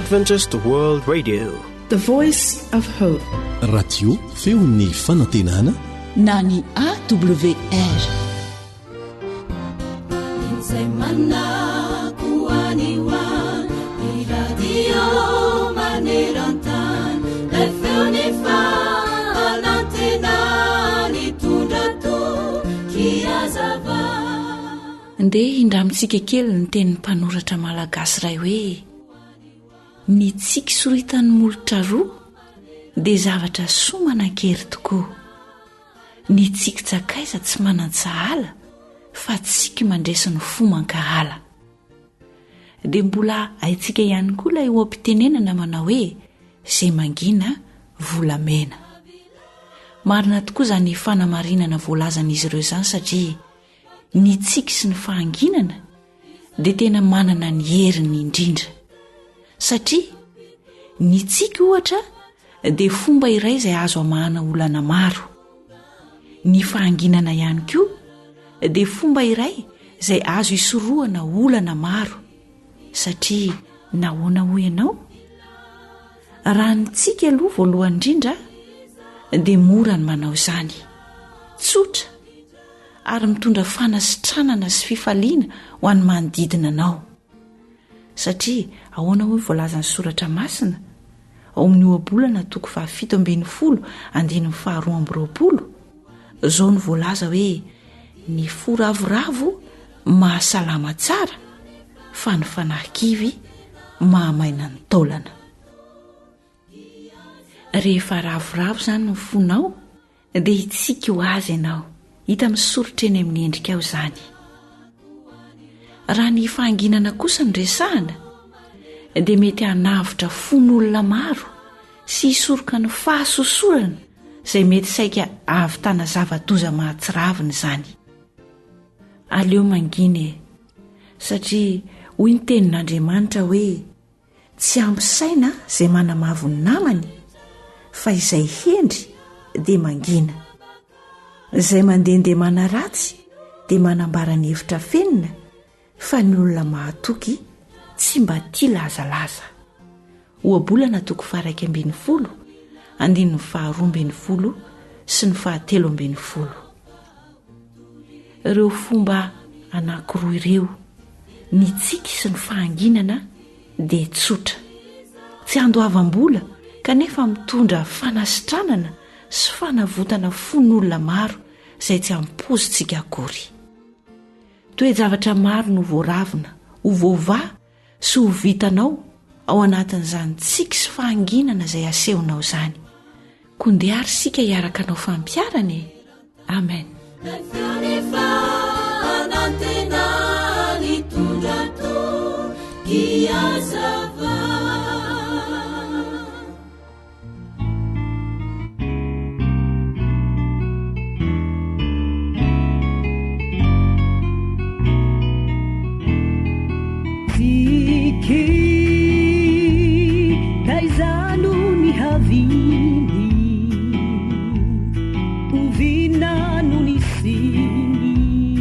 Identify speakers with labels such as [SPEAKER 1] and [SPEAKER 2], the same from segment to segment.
[SPEAKER 1] Adventist World Radio,
[SPEAKER 2] the voice of hope.
[SPEAKER 3] Radio feon'ny fanantenana
[SPEAKER 4] na ny AWR. Ndeha indramitsika kely ny tenin'ny mpanoratra malagasy iray hoe ny tsiky soritan'ny molotra roa dia zavatra somanan-kery tokoa. Ny tsiky tsakaiza tsy manan-tsahala fa tsiky mandresiny foman-kahala. Dia mbola haitsika ihany koa ilay oam-pitenenana manao hoe izay mangina volamena. Marina tokoa izany fanamarinana voalazan'izy ireo izany satria ny tsiky sy ny fahanginana dia tena manana ny heriny indrindra. Satria ny tsiky ohatra dia fomba iray izay azo amahana olana maro. Ny fahanginana ihany koa dia fomba iray izay azo isorohana olana maro. Satria nahoana hoy ianao? Raha ny tsiky aloha voalohany indrindra dia mora ny manao izany, tsotra ary mitondra fanasitranana sy fifaliana ho an'ny manodidina anao. Satria ahoana hoy voalazan'ny soratra masina ao amin'ny ohabolana 7:12-20 izao ny voalaza hoe ny fo ravoravo mahasalama tsara fa ny fanahy-kivy mahamaina ny taolana. Rehefa ravoravo izany ny fonao dia hitsiky ho azy ianao. Hita misoritra eny amin'ny endrika ao izany. Raha ny fahanginana kosa ny resahana dia mety hanavotra fon'olona maro sy hisoroka ny fahasosorana izay mety saika ahavitana zava-doza mahatsiravina izany. Aleo mangina satria hoy ny tenin'Andriamanitra hoe tsy ampisaina izay manamavo ny namany fa izay hendry dia mangina. Izay mandehandeha manaratsy dia manambara ny hevitra fenina fa ny olona mahatoky tsy mba tia lazalaza. Ohabolana 2:12, 12 sy ny 13. Ireo fomba anankiroa ireo, ny tsiky sy ny fahanginana dia tsotra, tsy andoavam-bola kanefa mitondra fanasitranana sy fanavotana fon'olona maro izay tsy ampozintsika akory. Toe-javatra maro no voaravina, ho voava sy ho vitanao ao anatin'izany tsiky sy fahanginana izay asehonao izany. Kondiary sika hiaraka anao fampiarana. Amen.
[SPEAKER 5] Kaizano ny haviny ovinano ny siny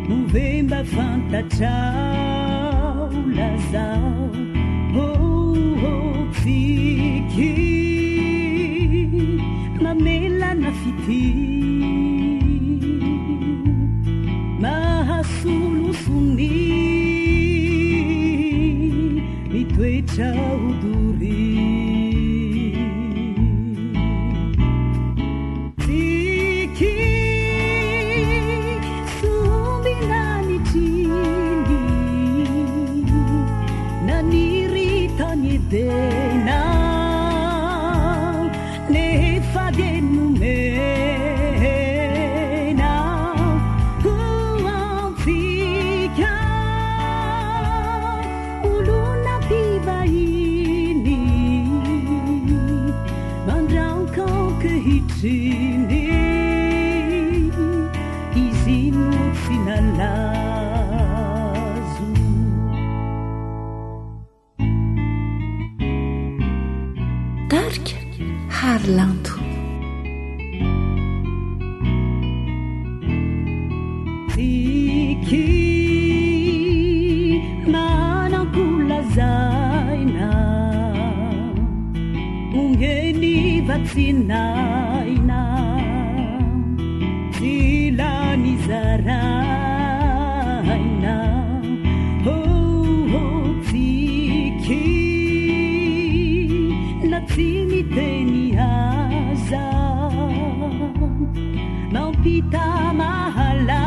[SPEAKER 5] movemba fantatrao lazao tsiky mamelana fity mahasolosony toetra odori tsiky sombina ny triny na niritany edena nefa de nomena ho antsika vahiny mandraokao kehitriny izy no tsy nalazo.
[SPEAKER 4] Tarika Harlanto.
[SPEAKER 5] Tsiky manakulaza sinaina silani zaraina tsiki na tsy miteny aza mampita mahalaza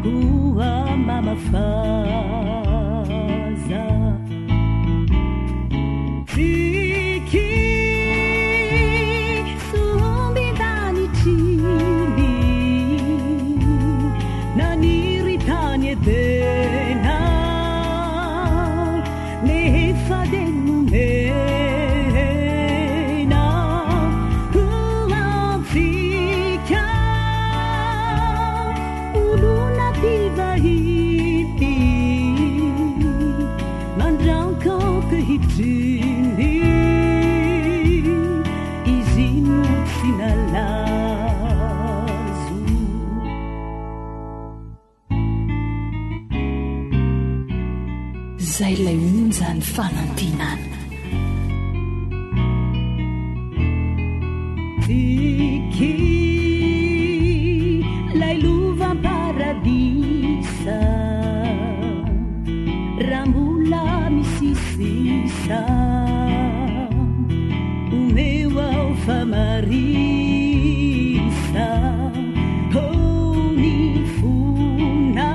[SPEAKER 5] koa mamafaza tsiki sombidanitriny naniritany edena nefa de nomena koamfika olona mpivahity mandrankako hitriny izy no tsy nalazo
[SPEAKER 4] zay lay onjany fanantenana
[SPEAKER 5] tsiki lay lovam-paradisa raha mbola misisisa omeo ao famarisa ny fonao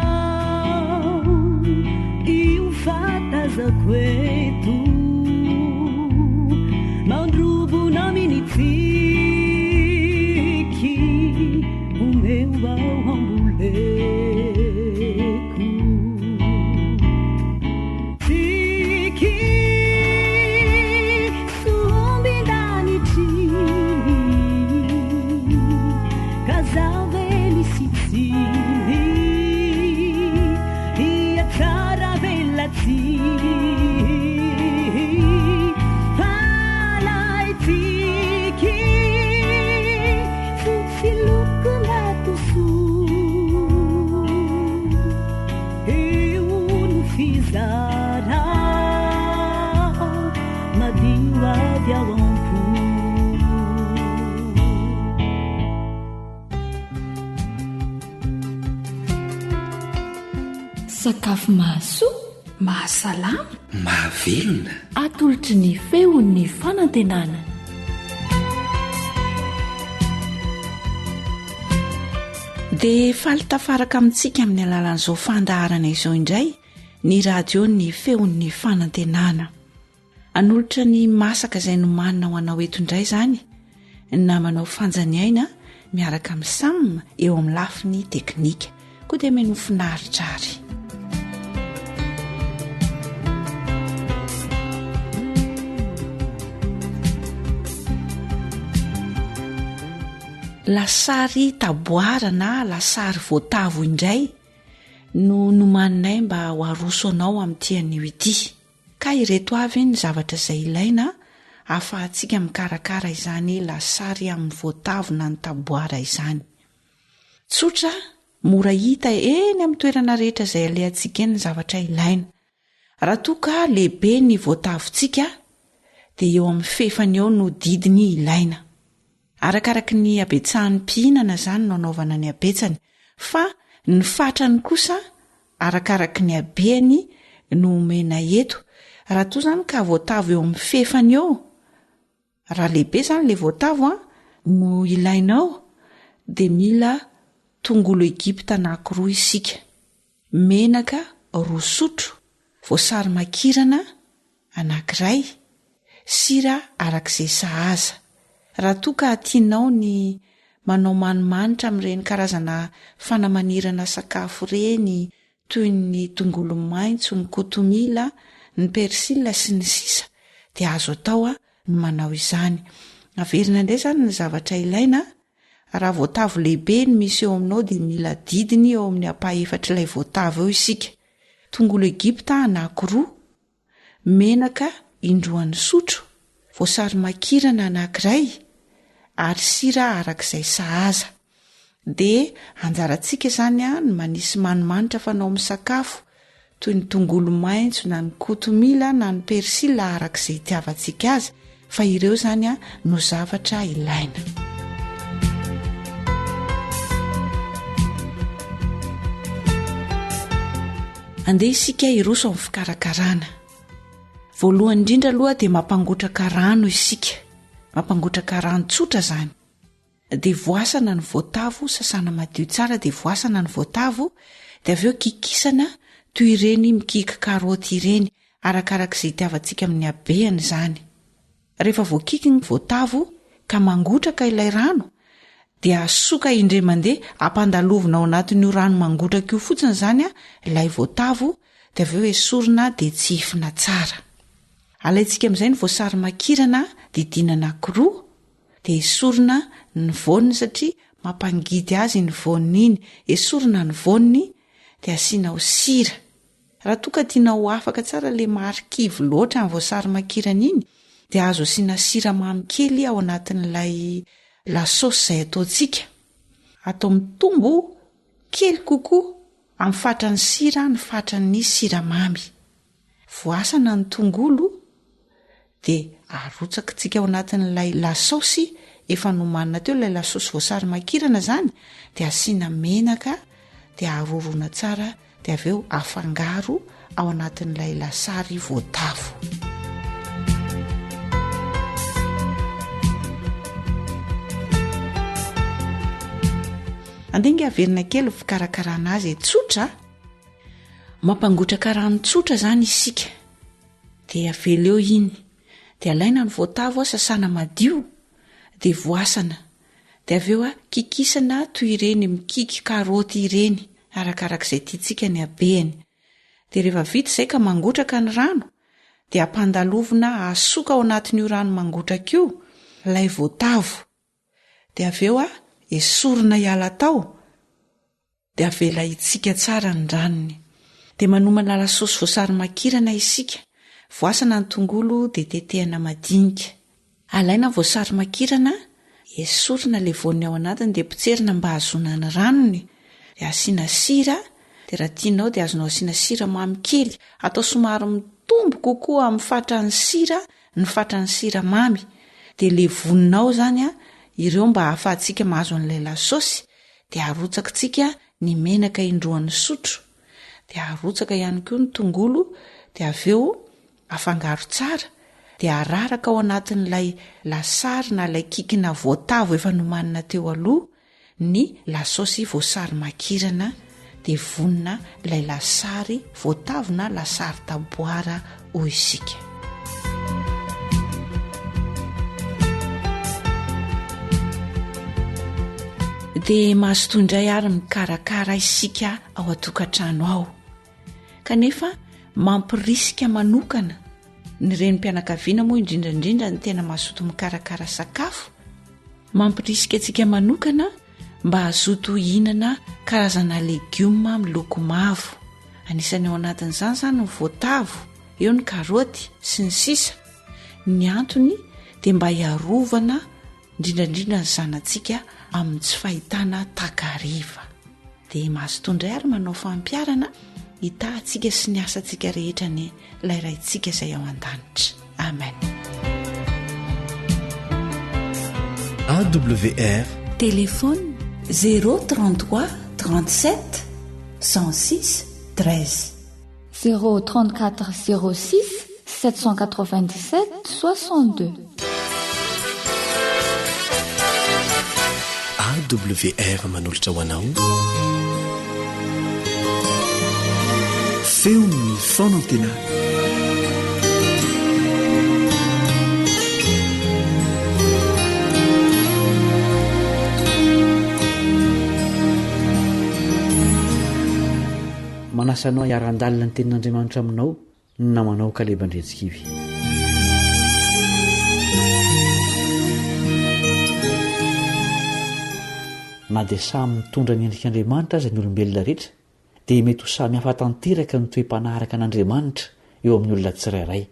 [SPEAKER 5] io fatazako eto mandrobona minitsiky omeo ao amboleko tsiky sombindanitriny kazavelisitsiny iatsara velatsiny palaitsiky fotsy loko natoso eo no fizara madio avy ao ampo
[SPEAKER 4] sakafo mahasoa mahasalama
[SPEAKER 3] mahavelona
[SPEAKER 4] atolotry ny feon'ny fanantenana dia falitafaraka amintsika amin'ny alalan'izao fandaharana izao indray ny radio ny feon'ny fanantenana anolotra ny masaka izay nomanina ho anao eto indray izany na manao fanjaniaina miaraka amin'ny samina eo amin'ny lafiny teknika koa dia meno finaritra ary lasary taboara na lasary voatavo indray no nomaninay mba ho aroso anao amin'n'itian'io ity ka ireto avy ny zavatra izay ilaina ahafahantsika mikarakara izany lasary amin'ny voatavo na ny taboara izany tsotra mora hita eny amin'ny toerana rehetra izay alehantsika eny ny zavatra ilaina raha toa ka lehibe ny voatavontsika dia eo amin'ny fefany eo no didiny ilaina arakaraka ny abetsahan'ny mpihinana izany no anaovana ny abetsany fa ny fatrany kosa arakaraka ny abeny no omena eto raha toa izany ka voatavo eo amin'ny fefany eo raha lehibe izany le voatavo no ilainao dia mila tongolo Egipta anankiroa isika menaka roa sotro voasary makirana anankiray sira arak'izay sahaza raha toa ka tianao ny manao manimanitra amin'ireny karazana fanamanirana sakafo reny toy ny tongolo maitso ny kotomila ny persila sy ny sisa dia azo atao no manao izany averina indray izany ny zavatra ilaina raha voatavo lehibe ny misy eo aminao dia mila didiny eo amin'ny apaha-efatra ilay voatavo eo isika tongolo Egipta anankiroa menaka indroan'ny sotro voasary makirana anankiray ary sira arak'izay sahaza dia anjarantsika izany ny manisy manimanitra fanao amin'ny sakafo toy ny tongolo maitso na ny kotomila na ny persila arak'izay itiavantsika azy fa ireo zany no zavatra ilaina. Andeha isika iroso amin'ny fikarakarana. Voalohany indrindra aloha dia mampangotraka rano isika, mampangotraka rano tsotra zany. Dia voasana ny voatavo, sasana madio tsara dia voasana ny voatavo, dia avy eo kikisana toy ireny mikika karaoty ireny, arakarak'izay itiavantsika amin'ny habeany zany. Rehefa voakiky ny voatavo ka mangotraka ilay rano, dia asoka indray mandeha ampandalovina ao anatin'io rano mangotraka io fotsiny zany ilay voatavo, dia avy eo esorina dia tsihifina tsara. Alaintsika amin'izay ny voasary makirana didina anankiroa, dia esorina ny voany satria mampangidy azy ny voany iny. Esorina ny voany dia asiana ho sira. Raha toa ka tianao afaka tsara le marikivy loatra amin'ny voasary makirana iny, dia azo asiana siramamy kely ao anatin'ilay lasosy izay ataontsika. Atao mitombo kely kokoa amin'ny fatran'ny sira ny fatran'ny siramamy. Voasana ny tongolo dia arotsakitsika ao anatin'ilay lasosy efa nomanina teo, ilay lasosy voasary makirana zany, dia asiana menaka dia arorona tsara, dia avy eo afangaro ao anatin'ilay lasary voatavo. Andenga averina kely fikarakarana azy tsotra. Mampangotraka rano tsotra zany isika, dia avela eo iny, dia alaina ny voatavo sasana madio, dia voasana, dia avy eo kikisana toy ireny mikiky karaoty ireny, arakarak'izay tiantsika ny habeany. Dia rehefa vita izay ka mangotraka ny rano, dia ampandalovina asoka ao anatin'io rano mangotraka io ilay voatavo, dia avy eo esorina hiala tao, dia avela itsika tsara ny ranony. Dia manomana lasosy voasary makirana isika. Voasana ny tongolo dia tetehana madinika. Alaina voasary makirana, esorina le voany ao anatiny dia potserina mba hahazoana ny ranony. Dia asiana sira, dia raha tianao dia azonao asiana sira mamy kely, atao somary mitombo kokoa amin'ny fatran'ny sira ny fatran'ny sira mamy. Dia le voninao zany ireo mba hahafahantsika mahazo an'ilay lasosy, dia arotsakitsika ny menaka indroan'ny sotro, dia arotsaka ihany koa ny tongolo, dia avy eo afangaro tsara, dia araraka ao anatin'ilay lasary na ilay kikina voatavo efa nomanina teo aloha ny lasosy voasary makirana, dia vonina ilay lasary voatavo na lasary taboara hoy isika. Dia mahazo indray ary mikarakara isika ao atokantrano ao. Kanefa mampirisika manokana ny renim-pianakaviana moa indrindrandrindra ny tena mazoto mikarakara sakafo. Mampirisika antsika manokana mba hazoto hihinana karazana legioma miloko mavo. Anisany ao anatin'izany zany ny voatavo, eo ny karaoty sy ny sisa. Ny antony dia mba hiarovana indrindrandrindra ny zanantsika amin'ny tsy fahitana takariva. Dia mahazo indray ary manao fampiarana hitahantsika sy ny asantsika rehetra ny lairaintsika izay ao an-danitra. Amen.
[SPEAKER 3] AWR
[SPEAKER 2] Téléphone 033 37 106 13
[SPEAKER 1] 034 06 797 62.
[SPEAKER 3] AWR manolotra ho anao feon'ny fonantena.
[SPEAKER 6] Manasanao hiaran-dalina ny tenin'Andriamanitra aminao namanao kalebandretsikivy. Na dia samy mitondra ny endrik'Andriamanitra aza ny olombelona rehetra, dia mety ho samy hafa tanteraka ny toe-panaraka an'Andriamanitra eo amin'ny olona tsirairay.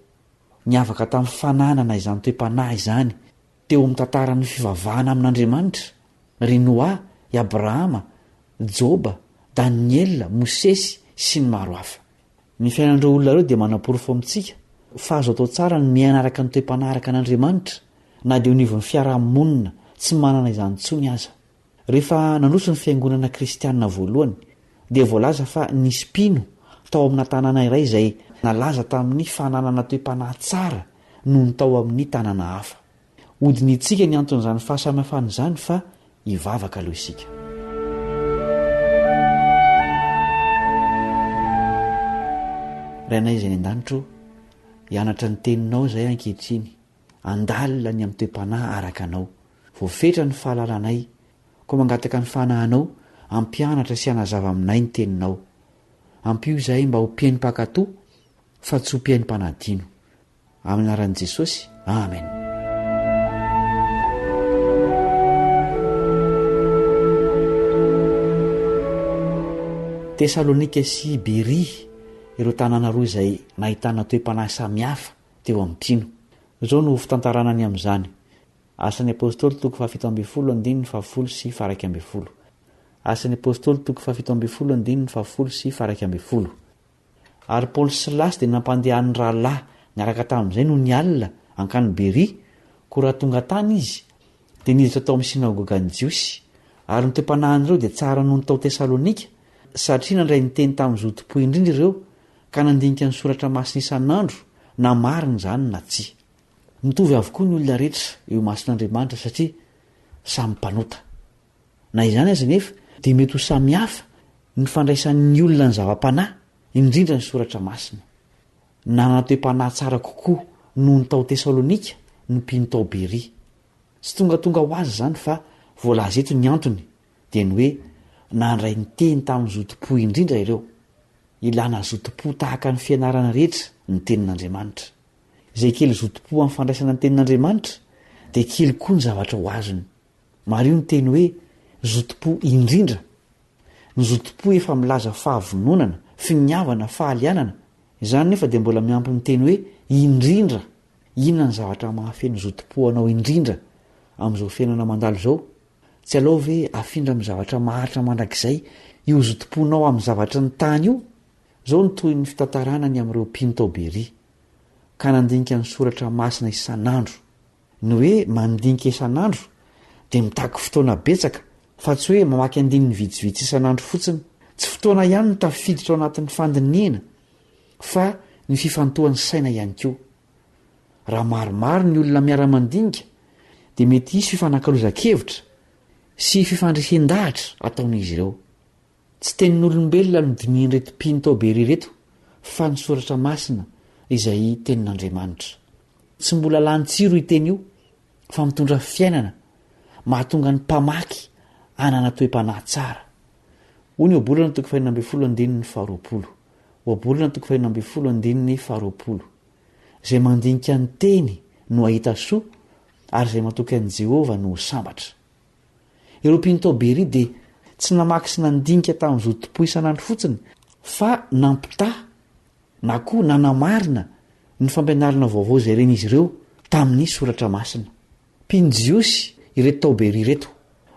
[SPEAKER 6] Niavaka tamin'ny fananana izany toe-panahy izany teo amin'ny tantaran'ny fivavahana amin'Andriamanitra ry Noa, i Abrahama, Joba, Daniela, Mosesy sy ny maro hafa. Ny fiainan'ireo olona ireo dia manam-porofo amintsika fa azo atao tsara ny mianaraka ny toe-panaraka an'Andriamanitra na dia onivon'ny fiarahamonina tsy manana izany tsony aza. Rehefa nanoso ny fiangonana kristianina voalohany dia voalaza fa nisy mpino tao amina tanàna iray izay nalaza tamin'ny fananana toe-panahy tsara noho ny tao amin'ny tanàna hafa. Odiny itsika ny anton'izany fahasamihafana izany fa hivavaka aloha isika. Rainay izay ny an-danitro, hianatra ny teninao izay ankehitriny, andalina ny amin'ny toe-panahy araka anao, voafetra ny fahalalanay, koa mangataka ny fanahinao ampianatra sy hanazava aminay ny teninao. Ampio izahay mba ho mpiainy-pakatoa fa tsy ho mpiainy-panadino. Amin'ny anaran'i Jesosy, amen. Tesalonika sy Beria, ireo tanàna roa izay nahitana toe-panahy samihafa teo amin'ny mpino. Izao no fitantarana ny amin'izany. Asan'ny apôstôly toko 7:10 sy 11. Asan'ny apôstôly toko 7:10 sy 11. Ary Paoly sy Silasy dia nampandehan'ny rahalahy niaraka tamin'izay no ny alina hankany Beria, koa raha tonga tany izy dia niditra tao amin'ny sinagogan'ny Jiosy. Ary ny toe-panahin'ireo dia tsara noho ny tao Tesalonika, satria nandray niteny tamin'ny zotom-po indrindra ireo ka nandinika ny soratra masina isan'andro na marina izany na tsia. Mitovy avokoa ny olona rehetra eo mason'Andriamanitra satria samy mpanota. Na izany aza nefa dia mety ho samihafa ny fandraisan'ny olona ny zava-panahy indrindra ny soratra masina. Nanana toe-panahy tsara kokoa noho ny tao Tesalonika ny mpino tao Beria. Tsy tonga ho azy izany fa voalaza eto ny antony dia ny hoe nandray niteny tamin'ny zotom-po indrindra ireo. Ilana zotom-po tahaka ny fianarana rehetra ny tenin'Andriamanitra. Izay kely zotom-po amin'ny fandraisana ny tenin'Andriamanitra dia kely koa ny zavatra ho azony. Mario ny teny hoe zotom-po indrindra. Ny zotom-po efa milaza fahavononana, finiavana, fahalianana. Izany nefa dia mbola miampy ny teny hoe indrindra. Inona ny zavatra mahafeno zotom-po anao indrindra amin'izao fiainana mandalo izao? Tsy alao ve afindra amin'ny zavatra maharitra mandrakizay io zotom-ponao amin'ny zavatra ny tany io? Izao ny toy ny fitantarana ny amin'ireo mpino tao Beria. Ka nandinika ny soratra masina isan'andro. Ny hoe mandinika isan'andro dia mitaky fotoana betsaka, fa tsy hoe mamaky andininy vitsivitsy isan'andro fotsiny. Tsy fotoana ihany no tafiditra ao anatin'ny fandiniana, fa ny fifantohan'ny saina ihany koa. Raha maromaro ny olona miara-mandinika dia mety hisy fifanankalozan-kevitra sy fifandresen-dahatra ataon'izy ireo. Tsy tenin'olombelona no dinian'ireto mpino tao Beria reto, fa ny soratra masina izay tenin'Andriamanitra. Tsy mbola lany tsiro iteny io, fa mitondra fiainana, mahatonga ny mpamaky hanana toe-panahy tsara. Hoy Obolana 2:20. Obolana 2:20. Izay mandinika ny teny no ahita soa, ary izay matoky an'i Jehovah no sambatra. Ireo mpino tao Beria dia tsy namaky sy nandinika tamin'ny zotom-po isan'andro fotsiny, fa nampitaha na koa nanamarina ny fampianarana vaovao izay ren'izy ireo tamin'ny soratra masina. Mpino Jiosy ireto tao Beria reto,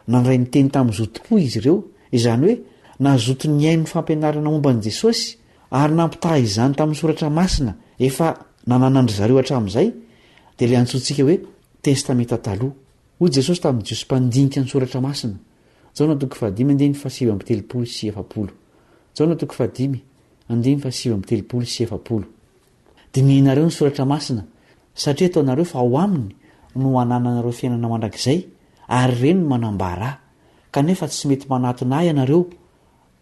[SPEAKER 6] nandray niteny tamin'ny zotom-po izy ireo, izany hoe nazoto ny aino ny fampianarana momba an'i Jesosy, ary nampitaha izany tamin'ny soratra masina efa nananandry zareo hatramin'izay, dia ilay antsointsika hoe testamenta taloha. Hoy Jesosy tamin'ny Jiosy mpandinika ny soratra masina. Jaona 5:7-7. Jaona 5:7-7. Dinianareo ny soratra masina, satria ataonareo fa ao aminy no hanananareo fiainana mandrakizay, ary ireny no manambara, kanefa tsy mety manatona ahy ianareo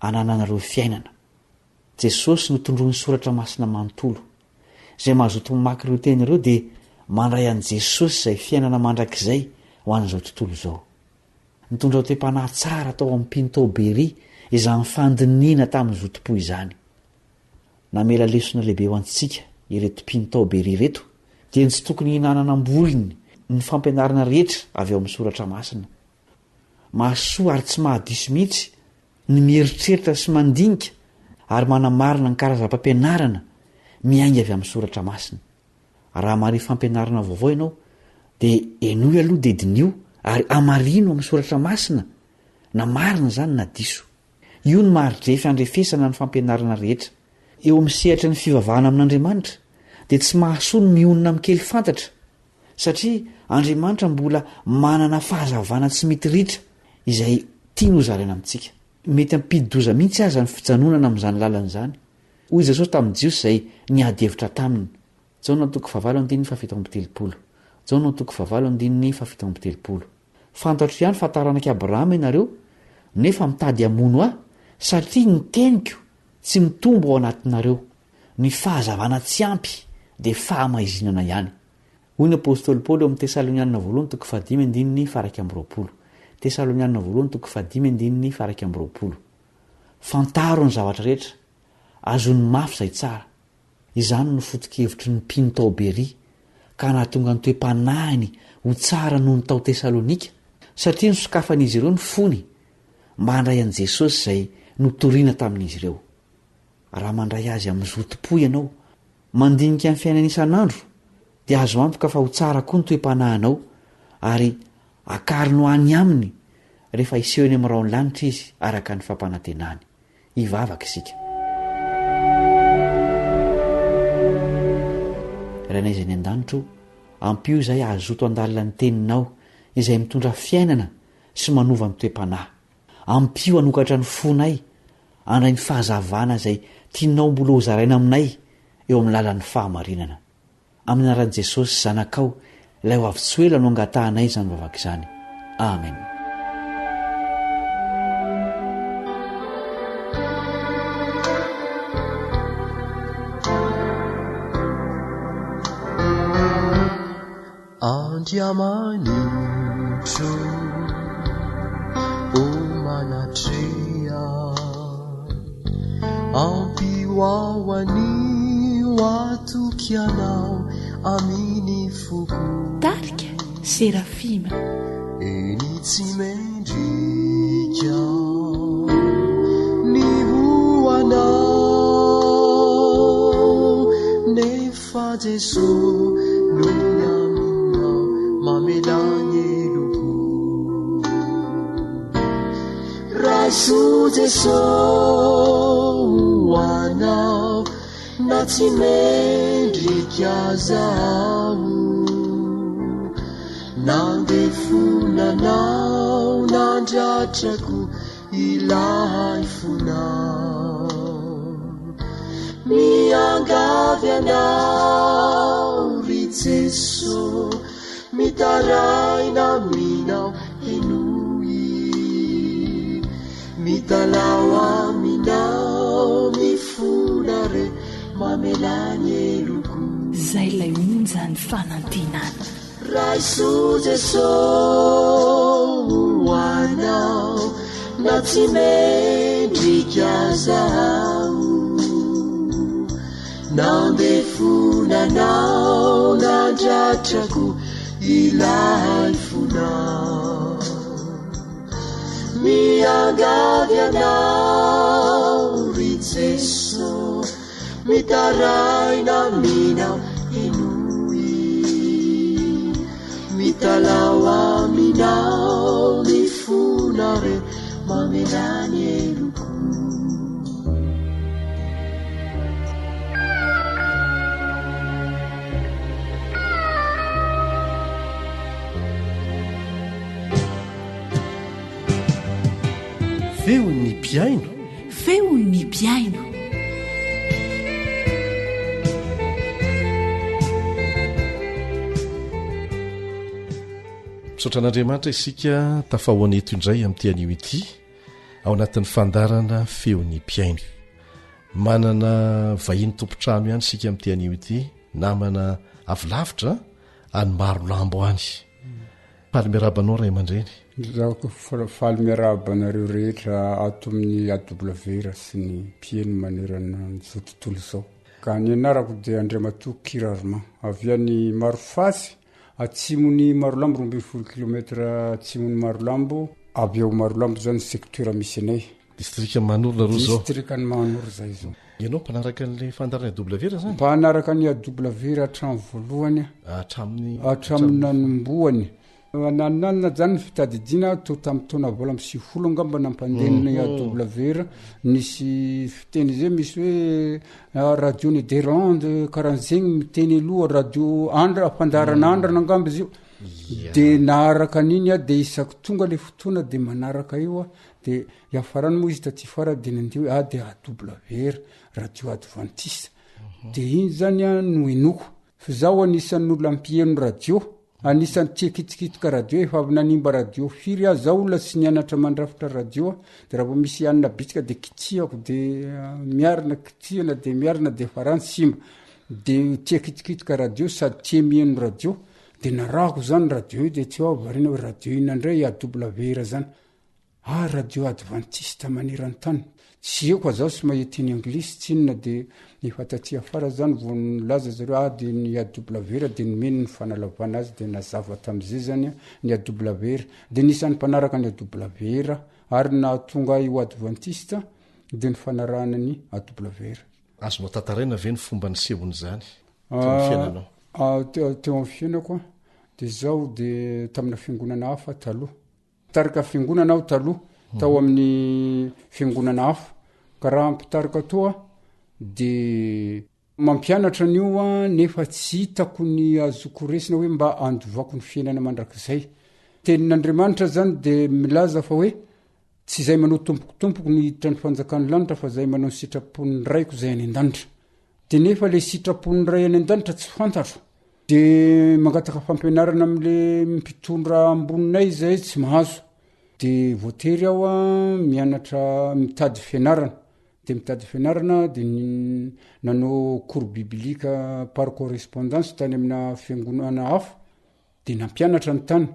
[SPEAKER 6] hanananareo fiainana. Jesosy no tondroan'ny soratra masina manontolo. Izay mahazoto mamaky ireo teny ireo dia mandray an'i Jesosy izay fiainana mandrakizay ho an'izao tontolo izao. Nitondra toe-panahy tsara tao amin'ny mpino tao Beria izany fandiniana tamin'ny zotom-po izany. Namela lesona lehibe ho antsika ireto mpino tao Beria reto, dia tsy tokony hinanana amboliny ny fampianarana rehetra avy ao amin'ny soratra masina. Mahasoa ary tsy mahadiso mihitsy ny mieritreritra sy mandinika ary manamarina ny karazam-pampianarana miainga avy amin'ny soratra masina. Raha mare fampianarana vaovao ianao dia enoy aloha dia dinio ary amarino amin'ny soratra masina, na marina izany na diso. Io ny maridre fiandrefesana ny fampianarana rehetra. Eo amin'ny sehatra ny fivavahana amin'Andriamanitra dia tsy mahasoa ny mionona mikely fantatra satria Andriamanitra mbola manana fahazavana tsy mitiritra izay tia no zaraina amintsika. Mety ampididoza mihitsy aza ny fijanonana amin'izany lalan'izany. Hoy Jesosy tamin'ny Jiosy izay niady hevitra taminy. Fantatro ihany fa taranaka Abrahama ianareo nefa mitady hamono aho satria ny teniko tsy mitombo ao anatinareo. Ny fahazavana tsy ampy dia fahamaizinana ihany. Hoy ny apôstôly Paoly eo amin'ny Tesalonianina 2:5-12. Fantaro ny zavatra rehetra, azony mafy izay tsara. Izany no foto-kevitry ny mpino tao Beria ka nahatonga ny toe-panahiny ho tsara noho ny tao Tesalonika satria nosokafan'izy ireo ny fony mba handray an'i Jesosy izay notoriana tamin'izy ireo. Raha mandray azy amin'ny zotom-po ianao mandinika amin'ny fiainana isan'andro dia azo antoka fa ho tsara koa ny toe-panahinao ary akarino any aminy rehefa iseho eny amin'ny raonlanitra izy araka ny fampanantenany. Ivavaka isika. Rainay izay ny an-danitro, ampio izay azoto andalina ny teninao izay mitondra fiainana sy manova ny toe-panahy. Ampio hanokatra ny fonay andray ny fahazavana izay tianao mbola ho zaraina aminay eo amin'ny lalan'ny fahamarinana. Amin'ny anaran'i Jesosy zanakao ilay ho avy tsy ela no angatahanay izany vavaka izany. Amen.
[SPEAKER 7] Andriamanitro o manatrea ampio ao anio atokianao aminy foko
[SPEAKER 4] tarika Serafima
[SPEAKER 7] eny tsy mendrika ny hoanao nefa Jesosy no mamelany eloko raiso Jesosy hoanao na tsy mendrika zaho nandefonanao nandratrako ilay fonao miangavy anao ry Jesosy mitaraina aminao enoy mitalao aminao mifonare mamelany eloko
[SPEAKER 4] zay lay onjany fanantenana
[SPEAKER 7] raiso Jesosy hoanao na tsy mendrika zaho nandefonanao nandratrako ilay fonao miangavy anao ry Jesosy mitaraina aminao enoy mitalao aminao ny fonare mamelany eloko
[SPEAKER 3] feon'ny mpiaino
[SPEAKER 4] feon'ny mpiaino
[SPEAKER 8] misaotra an'Andriamanitra isika tafahoaneto indray amin'ity anio ity ao anatin'ny fandarana feon'ny mpiaino. Manana vahiny tompontrano ihany isika amin'ity anio ity namana avilavitra any maro lambo any. Faly miarabanao ray aman-dreny.
[SPEAKER 9] Zaho faly miarabanareo rehetra ato amin'ny AWR sy ny mpiaino manerana izao tontolo izao. Ka ny anarako dia Andriamatoa Kirarima avy any Marofasy atsimony Marolambo 20 kilometra atsimony Marolambo avy eo Marolambo zany sektora misy anay
[SPEAKER 8] distrika Manorona roa zao
[SPEAKER 9] distrika ny Manoro zay zao.
[SPEAKER 8] Ianao mpanaraka an'ilay fandarana AWR zany?
[SPEAKER 9] Mpanaraka ny AWR hatramin'ny voalohany hatramin'ny nanomboany nananina zany fitadidina to tamin'ny taona vola amin'ny sivifolo angamba nampandeniny AWR nisy fiteny zay misy hoe radio Nederlande karan'zegny miteny aloha radio andra fandarana andrana angamba izy io de naharaka an'iny a de isaky tonga le fotoana de manaraka io a de iafarany moa izy taty fara de nandeha hoe de AWR radio adventiste de iny zany a no enoko fa zaho anisan'ny olona ampieno radio anisan'ny tia kitikitiky radio efa avy nanimba radio firy a zaho olona tsy nianatra mandrafitra radio de raha vao misy anina bitsika de kitihako de miarina kitihana de miarina de farany simba de tia kitikitiky radio sady tia mieno radio de narahako zany radio io de teo varina hoe radio ina indray AWR zany radio adventiste maneran-tany tsy eko zaho sy mahitiny anglisy tsy inona de efa taty afara zany vo nilaza zareo de ny AWR de nomeny ny fanalavana azy de nazava tam'izay zany ny AWR de nisan'ny mpanaraka ny AWR ary nahatonga io adventiste de ny fanarahana ny AWR.
[SPEAKER 8] Azonao tantaraina ve ny fomba ny sehony zany teo amin'ny fiainako de zaho de tamina fiangonana hafa taloha pitarika fiangonana aho taloha tao amin'ny fiangonana hafa ka raha ampitarika toa de mampianatra an'io a nefa tsy hitako ny azoko resina hoe mba andovako ny fiainana mandrakizay tenin'Andriamanitra zany de milaza fa hoe tsy zay manao tompokotompoko ny hiditra ny fanjakan'ny lanitra fa zay manao ny sitrapon'ny raiko zay any an-danitra de nefa le sitrapon'ny ray any an-danitra tsy fantatro de mangataka fampianarana am'le mpitondra amboninay zay tsy mahazo de voatery aho a mianatra mitady fianarana de mitady fianarana de nanao cours biblique par correspondance tany amina fiangonana hafa de nampianatra ny tany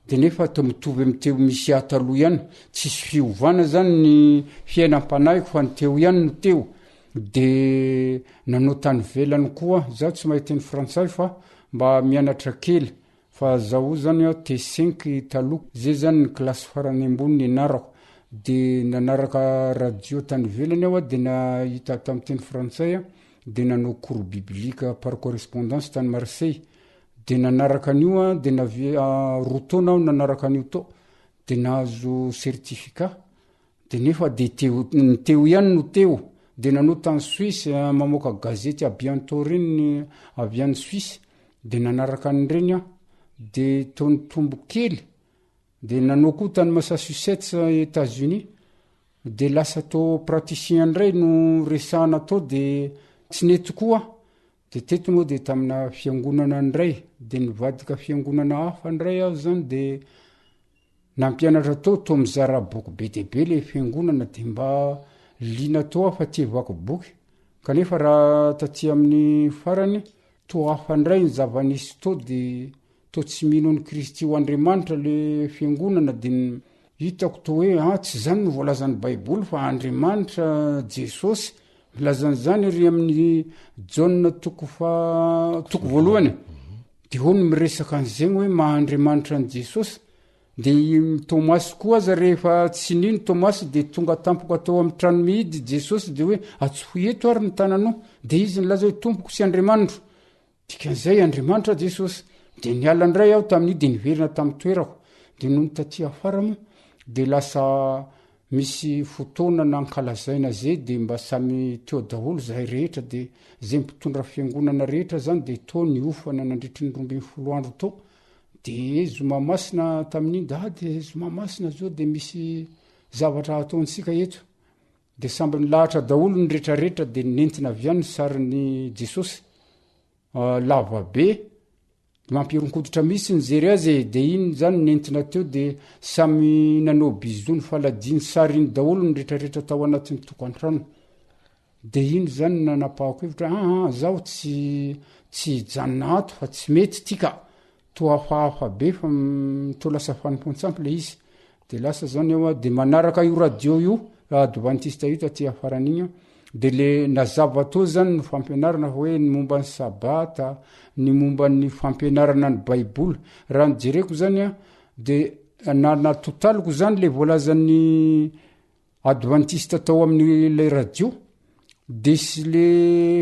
[SPEAKER 8] de nefa to mitovy am'teo misy ataloha ihany tsisy fiovana zany ny fiainam-panahiko fa ny teo ihany no teo de nanao tany velany koa zaho tsy mahiteny frantsay fa mba mianatra kely fa zaho zany T5 taloha zay zany ny klasy farany ambony nianarako de nanaraka radio tany velany aho de nahita tamin'ny teny frantsay de nanao cours biblique par correspondance tany Marseille de nanaraka an'io de roa taona aho nanaraka an'io to de nahazo certificat de nefa de teo ihany no teo de nanao tany Suisse mamoaka gazety bientôt reny avy any Suisse de nanaraka an'ireny de tony tombo kely de nanao koa tany Massachusetts États-Unis de lasa to praticien ndray no resahana to de tsy nety koa de teto moa de tamina fiangonana ndray de nivadika fiangonana hafa ndray aho zany de nampianatra to mizara boky be deabe le fiangonana de mba lina to afa tiavako boky kanefa raha taty amin'ny farany to hafa ndray ny zavanisy to de to tsy mino ny Kristy ho Andriamanitra le fiangonana de hitako to hoe tsy zany no voalazan'ny baiboly fa Andriamanitra Jesosy milazany zany ry amin'ny Jaune toko voalohany de ho no miresaka an'zegny hoe mahandriamanitra ny Jesosy de Thomas koa aza rehefa tsy nino Thomas de tonga tampoko atao amin'ny trano mihidy Jesosy de hoe atsohy eto ary ny tananao de izy nilaza hoe tompoko sy Andriamanitra dikan'izay Andriamanitra Jesosy de niala ndray aho tamin'io de niverina tamin'ny toerako de noho ny taty afara moa de lasa misy fotoana nankalazaina zay de mba samy teo daholo zahay rehetra de zay mpitondra fiangonana rehetra zany de to ny ofana nandritry ny 12 andro to de zoma masina tamin'iny de zoma masina zao de misy zavatra ataontsika eto de samby nilahatra daholo ny rehetrarehetra de nentina avy any ny sarin'ny Jesosy lava be mampironkoditra misy nijery azy de iny zany nentina teo de samy nanao bizo ny faladiny sariny daholo ny rehetrarehetra tao anatin'ny tokantrano de iny zany nanapahako hevitra zaho tsy hijanona ato fa tsy mety tika to hafahafa be fa to lasa fanompontsampy le izy de lasa zany eo de manaraka io radio io adventiste io taty afaran'igny de le nazava to zany ny fampianarana hoe ny momba ny sabata ny momba ny fampianarana ny baiboly raha nijereko zany de natotaloko zany le voalazan'ny adventiste tao amin'le radio de sy le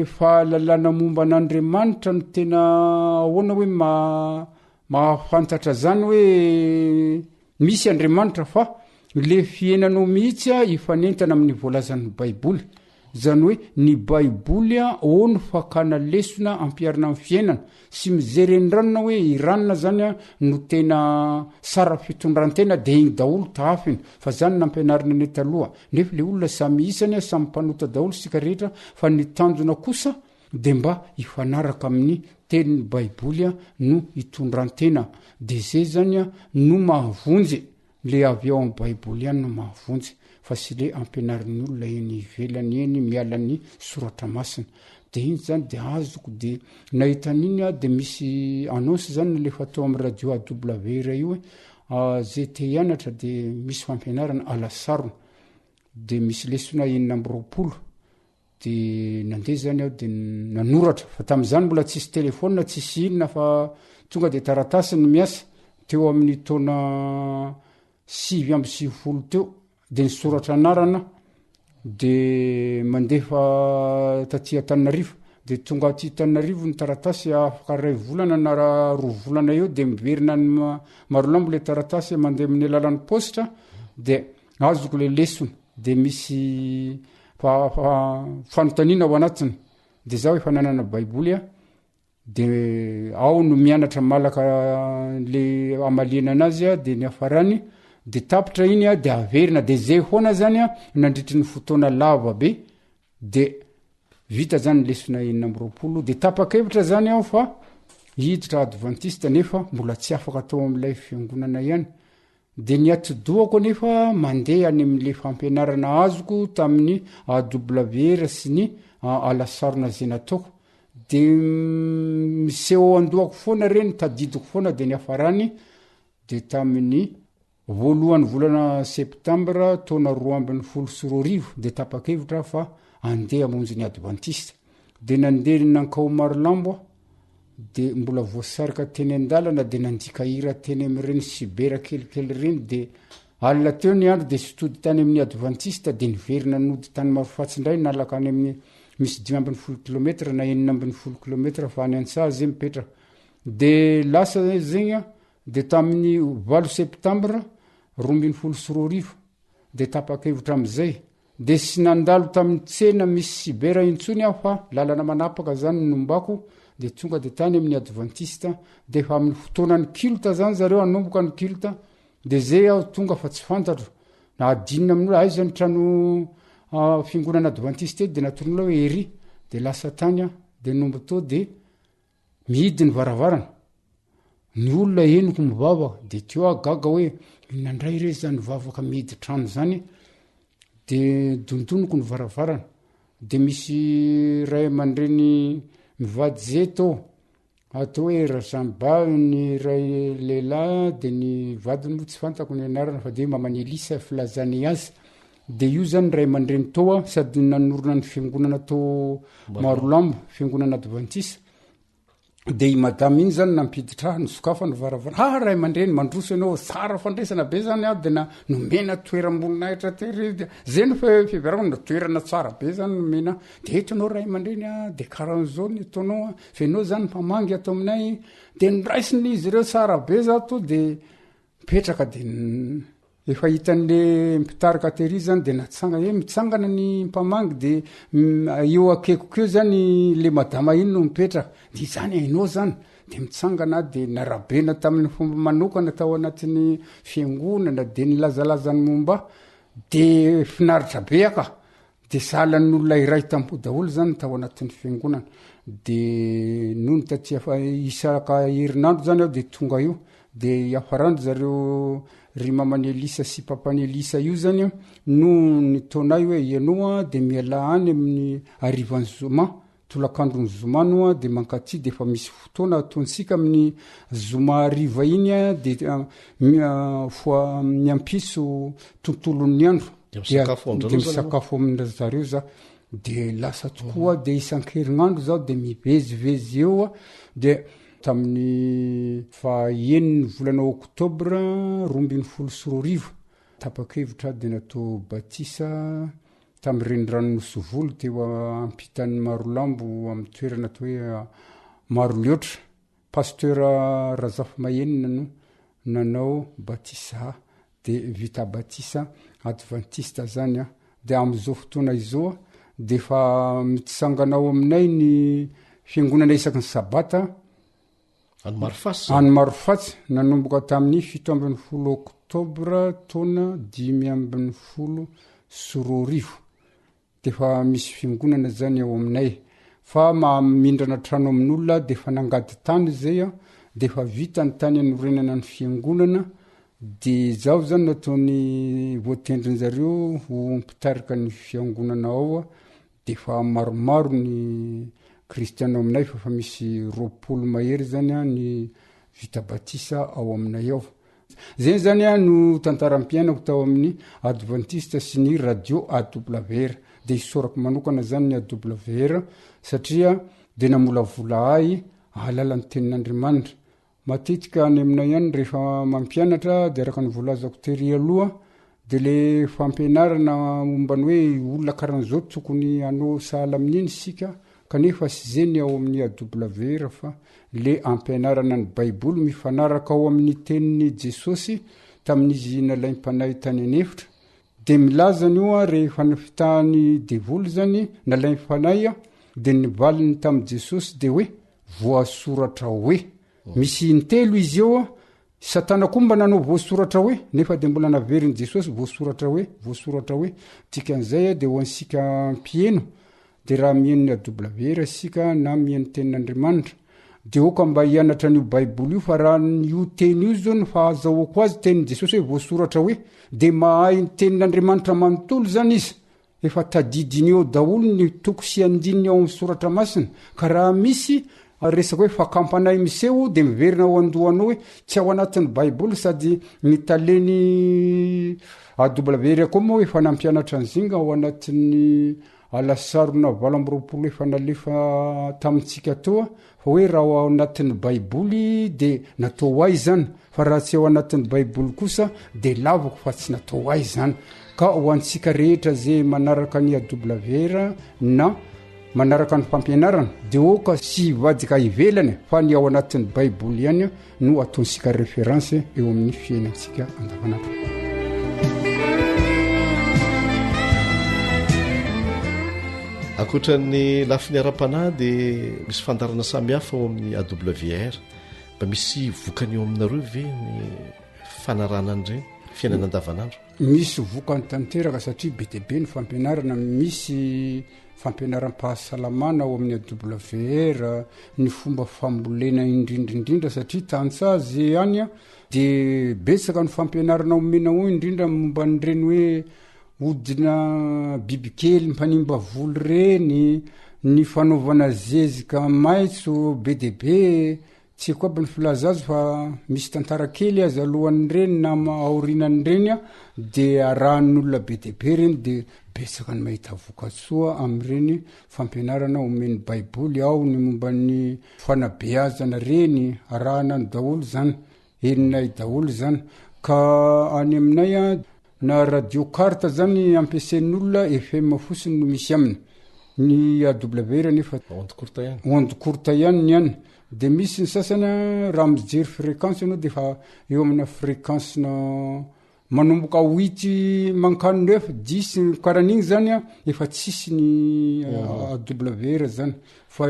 [SPEAKER 8] fahalalana momba an'Andriamanitra no tena ahoana hoe
[SPEAKER 9] mahafantatra zany hoe misy andriamanitra fa le fiainanao mihitsy a ifanentana amin'ny voalazan'ny baiboly zany hoe ny baiboly a o ny fakana lesona ampiarina amin'ny fiainana sy mijerenranona hoe iranona zany a no tena sara fitondrantena de igny daolo taafiny fa zany nampianarina ny taloha nefa le olona samy isany a samy mpanota daolo sika rehetra fa ny tanjona kosa de mba ifanaraka amin'ny tenin'ny baiboly a no itondrantena de zay zany a no mahavonjy le avy ao amin'ny baiboly any no mahavonjy fa sy le ampianarin'ny olona eny ivelany eny mialan'ny soratra masina de iny zany de azoko de nahitan'iny a de misy annonce zany le fatao amin'ny radio AW ira io hoe zay te hianatra de misy fampianarana alasarona de misy lesona 9 de nandeha zany aho de nanoratra fa tam'izany mbola tsisy telefona tsisy inona fa tonga de taratasy ny miasa teo amin'ny taona 9 teo de nisoratra anarana de mandefa tatia Tananarivo de tonga aty Tananarivo ny taratasy afaka 2 volana na 2 volana eo de miverina ny marolambo le taratasy mandeha amin'ny alalan'ny postra de azoko le lesona de misy fanontaniana ao anatiny de zaho efa nanana baiboly a de ao no mianatra malaka le amaliana anazy a de ny afarany de tapitra iny a de averina de zay hoana zany a nandritry ny fotoana lava be de vita zany lesona 9 de tapakevitra zany aho fa hiditra adventiste nefa mbola tsy afaka atao amin'ilay fiangonana ihany de ny atidoako nefa mandeha any amin'le fampianarana azoko tamin'ny AWR sy ny alasarona zay nataoko de miseho andohako foana reny tadidiko foana de ny afarany de tamin'ny voalohan'ny volana septambra taona 2012 de tapakevitra fa andeha monjy ny adventiste de nandeha nankao Marolambo de mbola voasarika teny andalana de nandika hira teny amin'ireny sibera kelikely reny de alina teo ny andro de sitody tany amin'ny adventiste de niverina nody tany marofatsindray nalaka any amin'ny misy 5 kilometra na 9 kilometra fa any Antsaha zay mipetra de lasa zegny de tamin'ny 8 septambra 2012 de tapakevitra am'izay de sy nandalo tamin'ny tsena misy sibera intsony aho fa lalana manapaka zany nombako de tonga de tany amin'ny adventiste de fa amin'ny fotoanany kilta zany zareo anomboka ny kilta de zay aho tonga fa tsy fantatro na adinina amin'olo aizany trano fiangonana adventiste de natoronolo hoe ery de lasa tany a de nombo to de mihidy ny varavarana ny olona eniko mivavaka de teo gaga hoe inandray re zany vavaka mihidy trano zany de dondoniko ny varavarana de misy ray aman-dreny mivady zay tao atao hoe razamba ny ray lehilahy de ny vadiny moa tsy fantako ny anarana fa de mamany Elisa filazany azy de io zany ray aman-dreny tao a sady nanorona ny fiangonana tao Marolambo fiangonana adventiste de i madame iny zany nampiditra nisokafa ny varavara ray aman-dreny mandroso ianao tsara fandraisana be zany a de na nomena toeram-boninahitra tery zay no fiverako na toerana tsara be zany nomena de etanao ray aman-dreny a de karan'zao ny ataonao a fa ianao zany mpamangy ato aminay de niraisiny izy ireo tsara be za to de mipetraka de efa hitan'le mpitarika tery zany de natsangana mitsangana ny mpamangy de eo akekokeo zany le madama iny no mipetraka de zany ainao zany de mitsangana de narabena tamin'ny fomba manokana tao anatin'ny fiangonana de nilazalazany momba de finaritra be aka de salan'ny olona iray tampo daholo zany tao anatin'ny fiangonana de nono tatia fa isaka herinandro zany aho de tonga io de iafarandro zareo ry mamany Elisa sy papany Elisa io zany no ny taonay hoe ianao de miala any amin'ny arivan'ny zoma tolakandrony zoma no de mankaty de fa misy fotoana ataontsika amin'ny zoma ariva iny de miampiso tontolon'ny andro de misakafo amin'ny zareo za de lasa tokoa de isan-kerinandro zao de mivezivezy eo de tamin'ny faeniny volana oktobra 2012 tapakevitra de natao batisa tamin'ny reniranonosovolo teo ampitan'ny Marolambo amin'ny toerana atao hoe Maroliotra pasteur razafy mahenina no nanao batisa de vita batisa adventiste zany a de am'izao fotoana izoa de fa mitsanganao aminay ny fiangonana isaky ny sabata any marofatsy nanomboka tamin'ny 17 oktobra taona 5 soroarivo de fa misy fiangonana zany ao aminay fa mamindrana trano amin'olona de fa nangady tany zay a de fa vita ny tany anorenana ny fiangonana de zaho zany nataony voatendriny zareo ho mpitarika ny fiangonana ao a de fa maromaro ny kristiana aminay fa misy 20 mahery zany a ny vita batisa ao aminay ao zay zany a no tantaram-piainako tao amin'ny adventiste sy ny radio AWR de isorako manokana zany ny AWR satria de namolavola ay alalan'ny tenin'Andriamanitra matetika any aminay ihany rehefa mampianatra de araka ny volazako tery aloha de le fampianarana mombany hoe olona karan'izao tokony anao sahala amin'iny sika kanefa sy zeny ao amin'ny AWR fa le ampianarana ny baiboly mifanaraka ao amin'ny tenin'ny Jesosy tamin'izy nalaim-panay tany anefitra de milazany io a rehefa nafitahany devoly zany nalaim-panay a de nivaliny tamin'i Jesosy de hoe voasoratra hoe misy intelo izy eo a satana komba nanao voasoratra hoe nefa de mbola naveriny Jesosy voasoratra hoe tikan'izay a de ho ansika mpieno de raha mieno ny AWR sika na mieno tenin'Andriamanitra de oka mba hianatra n'io baiboly io fa raha io teny io zao no fahazahoako azy tenin'i Jesosy hoe voasoratra hoe de mahay ny tenin'Andriamanitra manontolo zany izy efa tadidiny eo daholo ny toko sy andininy ao amin'ny soratra masina ka raha misy resaka hoe fakampanay miseho de miverina ao andohanao hoe tsy ao anatin'ny baiboly sady nitaleny AWR koa moa hoe efa nampianatra ny zinga ao anatin'ny alasarona 20 efa nalefa tamintsika toa fa hoe raha ao anatin'ny baiboly de natao ay zany fa raha tsy ao anatin'ny baiboly kosa de lavako fa tsy natao ay zany ka ho antsika rehetra zay manaraka ny AWR na manaraka ny fampianarana de oka sy vadika ivelany fa ny ao anatin'ny baiboly ihany no ataonsika référence eo amin'ny fiainantsika andavanandro.
[SPEAKER 8] Akoatran'ny lafiny ara-panahy de misy fandarana samihafa ao amin'ny AWR mba misy vokany eo aminareo ve ny fanarana an'ireny fiainana andavanandro?
[SPEAKER 9] Misy vokany tanteraka satria be dia be ny fampianarana misy fampianaram-pahasalamana ao amin'ny AWR ny fomba fambolena indrindrindrindra satria tantsazy any a de betsaka ny fampianarana omena ho indrindra momba nyreny hoe odina bibikely mpanimba volo reny ny fanaovana zezika maitso be dia be tsy koa aby ny filaza azy fa misy tantara kely azy alohan'ny reny na aorinany reny a de arahan'olona be dia be reny de betsaka ny mahita vokatsoa amin'ireny fampianarana omeny baiboly ao ny momba ny fanabeazana reny arahana ny daholo zany eninay daholo zany ka any aminay a na radio carte zany ampiasain'olona FM fosiny no misy aminy ny AWR nefa onde courte ihany ny any de misy ny sasany raha mijery fréquence ianao de fa eo amina fréquence na manomboka 8 mankano 9 10 karan'igny zany a efa tsisy ny AWR zany fa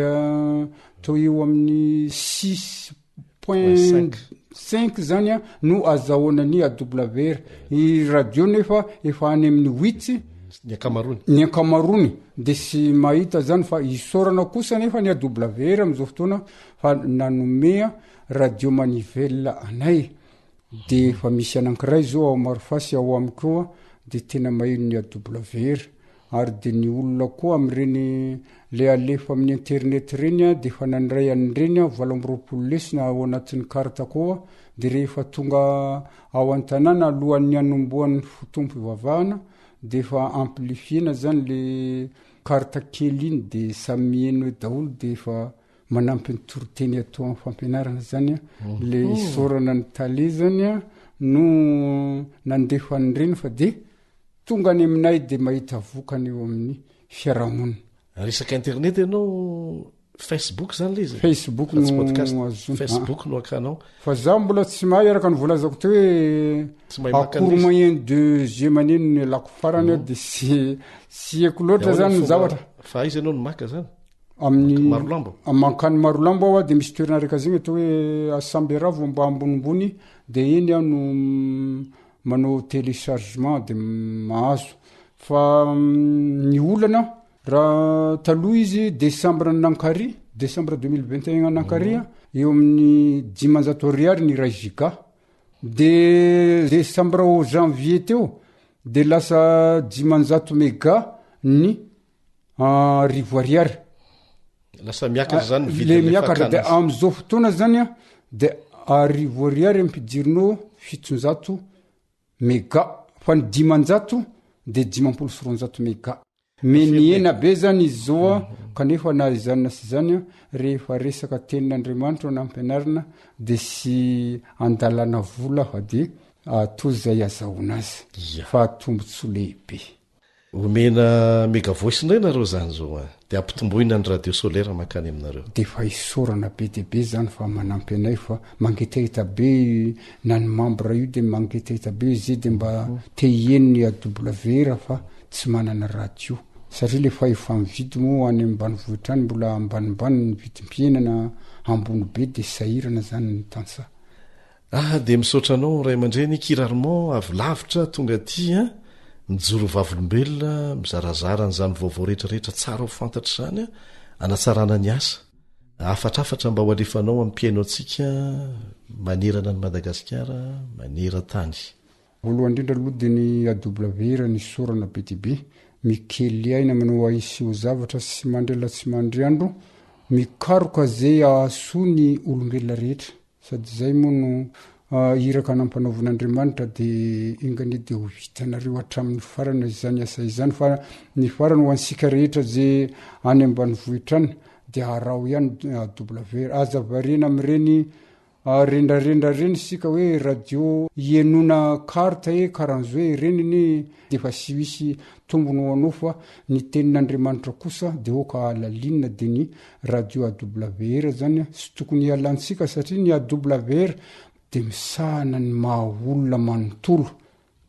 [SPEAKER 9] to eo amin'ny 6.5 zany a no azahoana ny AWR i radio nefa efa any amin'ny 8 ny ankamarony de sy mahita zany fa isorana kosa nefa ny AWR am'izao fotoana fa nanomea radio manivelle anay de fa misy anankiray zao ao marofasy ao amiko koa de tena maheno ny AWR ary de ny olona koa amin'ireny le alefa amin'ny internet reny de fa naniray an'ireny 20 lesina ao anatin'ny karta koa de rehefa tonga ao an-tanàna alohan'ny anomboan'ny fotompo ivavahana de fa amplifiena zany le karta kely iny de samieno daholo de fa manampy ny toroteny atao amin'ny fampianarana zany le isorana ny tale zany no nandefan'ireny fa de tonga any aminay de mahita vokany eo amin'ny fiarahamonina.
[SPEAKER 8] Resaka internet ianao Facebook zany le izy
[SPEAKER 9] Facebook
[SPEAKER 8] Fa tsy podcast.
[SPEAKER 9] no azony.
[SPEAKER 8] Facebook no akanao
[SPEAKER 9] fa zaho mbola tsy mahay araka ny volazako te
[SPEAKER 8] Tsy
[SPEAKER 9] hoe
[SPEAKER 8] mahay maka
[SPEAKER 9] akory
[SPEAKER 8] an'izy.
[SPEAKER 9] moyen deuxième année ny lako farany eo de sy haiko loatra zany ny zavatra
[SPEAKER 8] fa izy ianao no maka zany
[SPEAKER 9] amin'ny
[SPEAKER 8] Marolambo
[SPEAKER 9] mankany Marolambo aho de misy toerana raiky zegny atao hoe Assamberavo mba ambonimbony de iny aho no manao téléchargement de mahazo fa ny olana raha taloha izy décembre nankary décembre 2021 nankary eo amin'ny 500 ariary ny ray giga de décembre au janvier teo de lasa 500 méga ny rivo ariary
[SPEAKER 8] lasa miakatra zany
[SPEAKER 9] le
[SPEAKER 8] vidiny
[SPEAKER 9] miakatra de am'izao fotoana zany a de arivo ariary ampidirinao 700 méga fa ny 500 de 540 méga me ny ena be zany izy zao a kanefa na izany na sy zany a rehefa resaka tenin'Andriamanitra na ampianarina de sy andalana vola fa de toy zay azahoana azy fa tombontso lehibe
[SPEAKER 8] omena mega voice ndray nareo zany zao a de ampitomboina ny radio solaire makany aminareo
[SPEAKER 9] de fa isorana be de be zany fa manampy anay fa mangetahita be na ny membre io de mangetahita be izy de mba te hieniny AWR fa tsy manana radio satria le fa efa mividy moa any ambanivohitra any mbola ambanimbany ny vidim-piainana ambony be de sahirana zany ny tansa
[SPEAKER 8] de misaotra anao ray aman-dreny kirarement avy lavitra tonga aty a mijoro vavolombelona mizarazara n'izany vaovao rehetrarehetra tsara ho fantatra zany a anatsarana ny asa afatrafatra mba ho alefanao amin'ny mpiaino antsika manerana ny Madagasikara manera-tany
[SPEAKER 9] voalohany indrindra aloha de ny AWR ny sorana be de be mikely aina manao aisy ho zavatra sy mandrela tsy mandriandro mikaroka zay ahasoa ny olombelona rehetra sady zay moa no iraka nampanaovan'Andriamanitra de ingany de ho vitanareo hatramin'ny farana izany asa izany fa ny farany ho ansika rehetra zay any ambanivohitra any de arao ihany AWR aza variana amin'ireny rendrarendra reny sika hoe radio ienona karta karan'zo hoe reniny de fa sy misy tombony ho anao fa ny tenin'Andriamanitra kosa de oka alalinina de ny radio AWR zany sy tokony ialantsika satria ny AWR de misahana ny mahaolona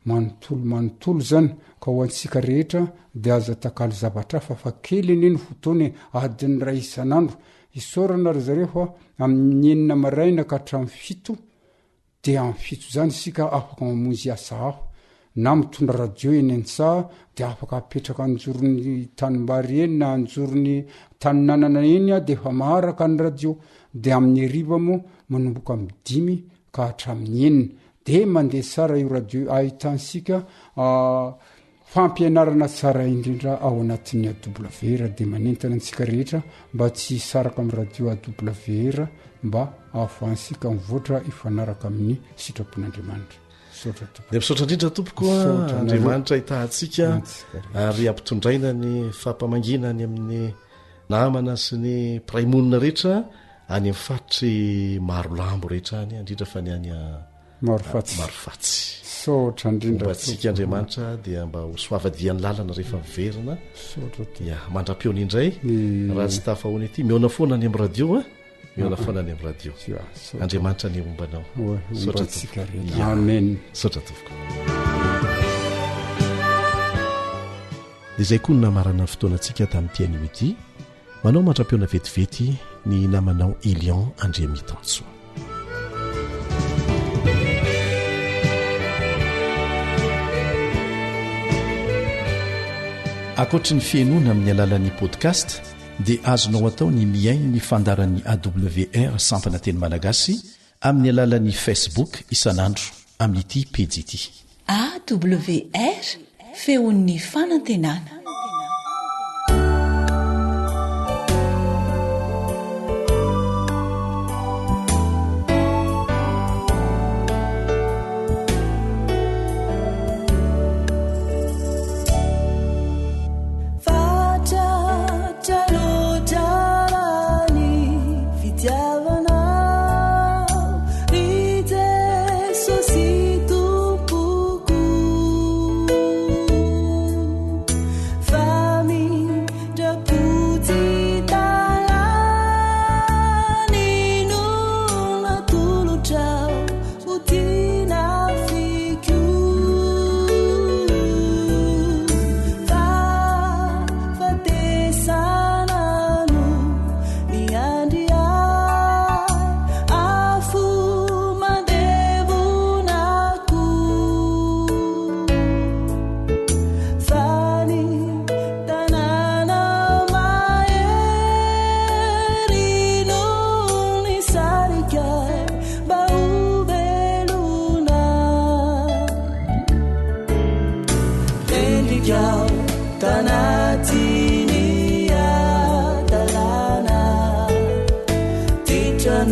[SPEAKER 9] manontolo zany ka ho antsika rehetra de aza takaly zavatra fa kely eny ny fotoany adiny ray isan'andro isorana ry zareo fa amin'ny enina maraina ka hatramin'ny fito de amin'ny fito zany sika afaka mamonjy asa hafa na mitondra radio eny an-tsaha de afaka apetraka anjorony tanimbary eny na anjorony taninanana eny a de fa maharaka ny radio de amin'ny ariva moa manomboka amin'ny 5 ka hatramin'ny 9 de mandeha tsara io radio ahitansika fampianarana tsara indrindra ao anatin'ny AWR de manentana antsika rehetra mba tsy saraka amin'ny radio AWR mba ahafahansika mivoatra ifanaraka amin'ny sitrapon'Andriamanitra
[SPEAKER 8] de misaotra indrindra tompoko Andriamanitra ahitahantsika ary ampitondraina ny fampamangina ny amin'ny namana sy ny praimonina rehetra any amin'ny faritry Marolambo rehetra any indrindra fa ny any Marofatsy
[SPEAKER 9] sotra indrindra
[SPEAKER 8] mba tsika Andriamanitra dia mba ho soavadian'ny lalana rehefa miverina ya mandra-peony indray raha tsy tafahoany ity miona foana any amin'ny radio miona foana any amin'ny radio Andriamanitra ny ombanao sotra tompoko
[SPEAKER 9] amen
[SPEAKER 8] sotra tompoko dia izay koa no namarana ny fotoanantsika tamin'ity anio ity manao mandra-peona vetivety ny namanao Elion Andriamitanso ankoatra ny fiainoana amin'ny alalan'ny podcast dia azonao atao ny miaino ny fandaran'ny AWR sampana teny malagasy amin'ny alalan'ny Facebook isanandro amin'ity pejy ity
[SPEAKER 2] AWR feon'ny fanantenana.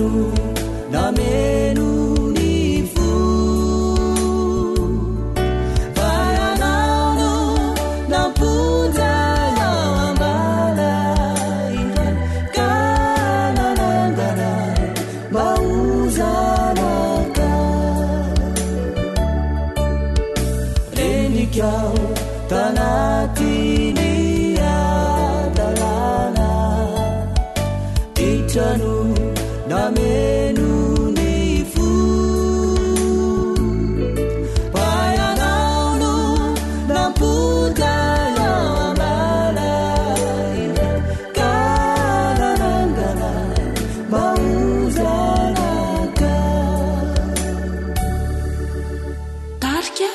[SPEAKER 7] titrano nameno ny fo vayanano namponja ao ambala iray ka nanangana mba ozanaka renikao tanatiny adalana titrano nameno ny fo vayanano namponja ao ambala iray ka nanangana mba ozanaka
[SPEAKER 4] tarika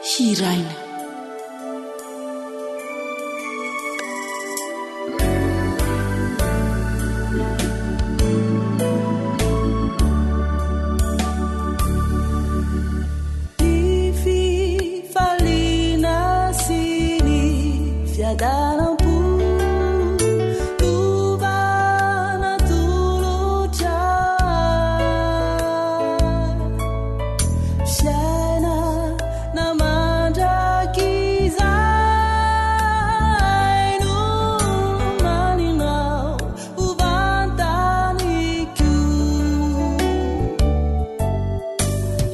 [SPEAKER 4] hiraina
[SPEAKER 7] dalampu tuvana tulucha shaina namanda kizainu maninau uvantaniku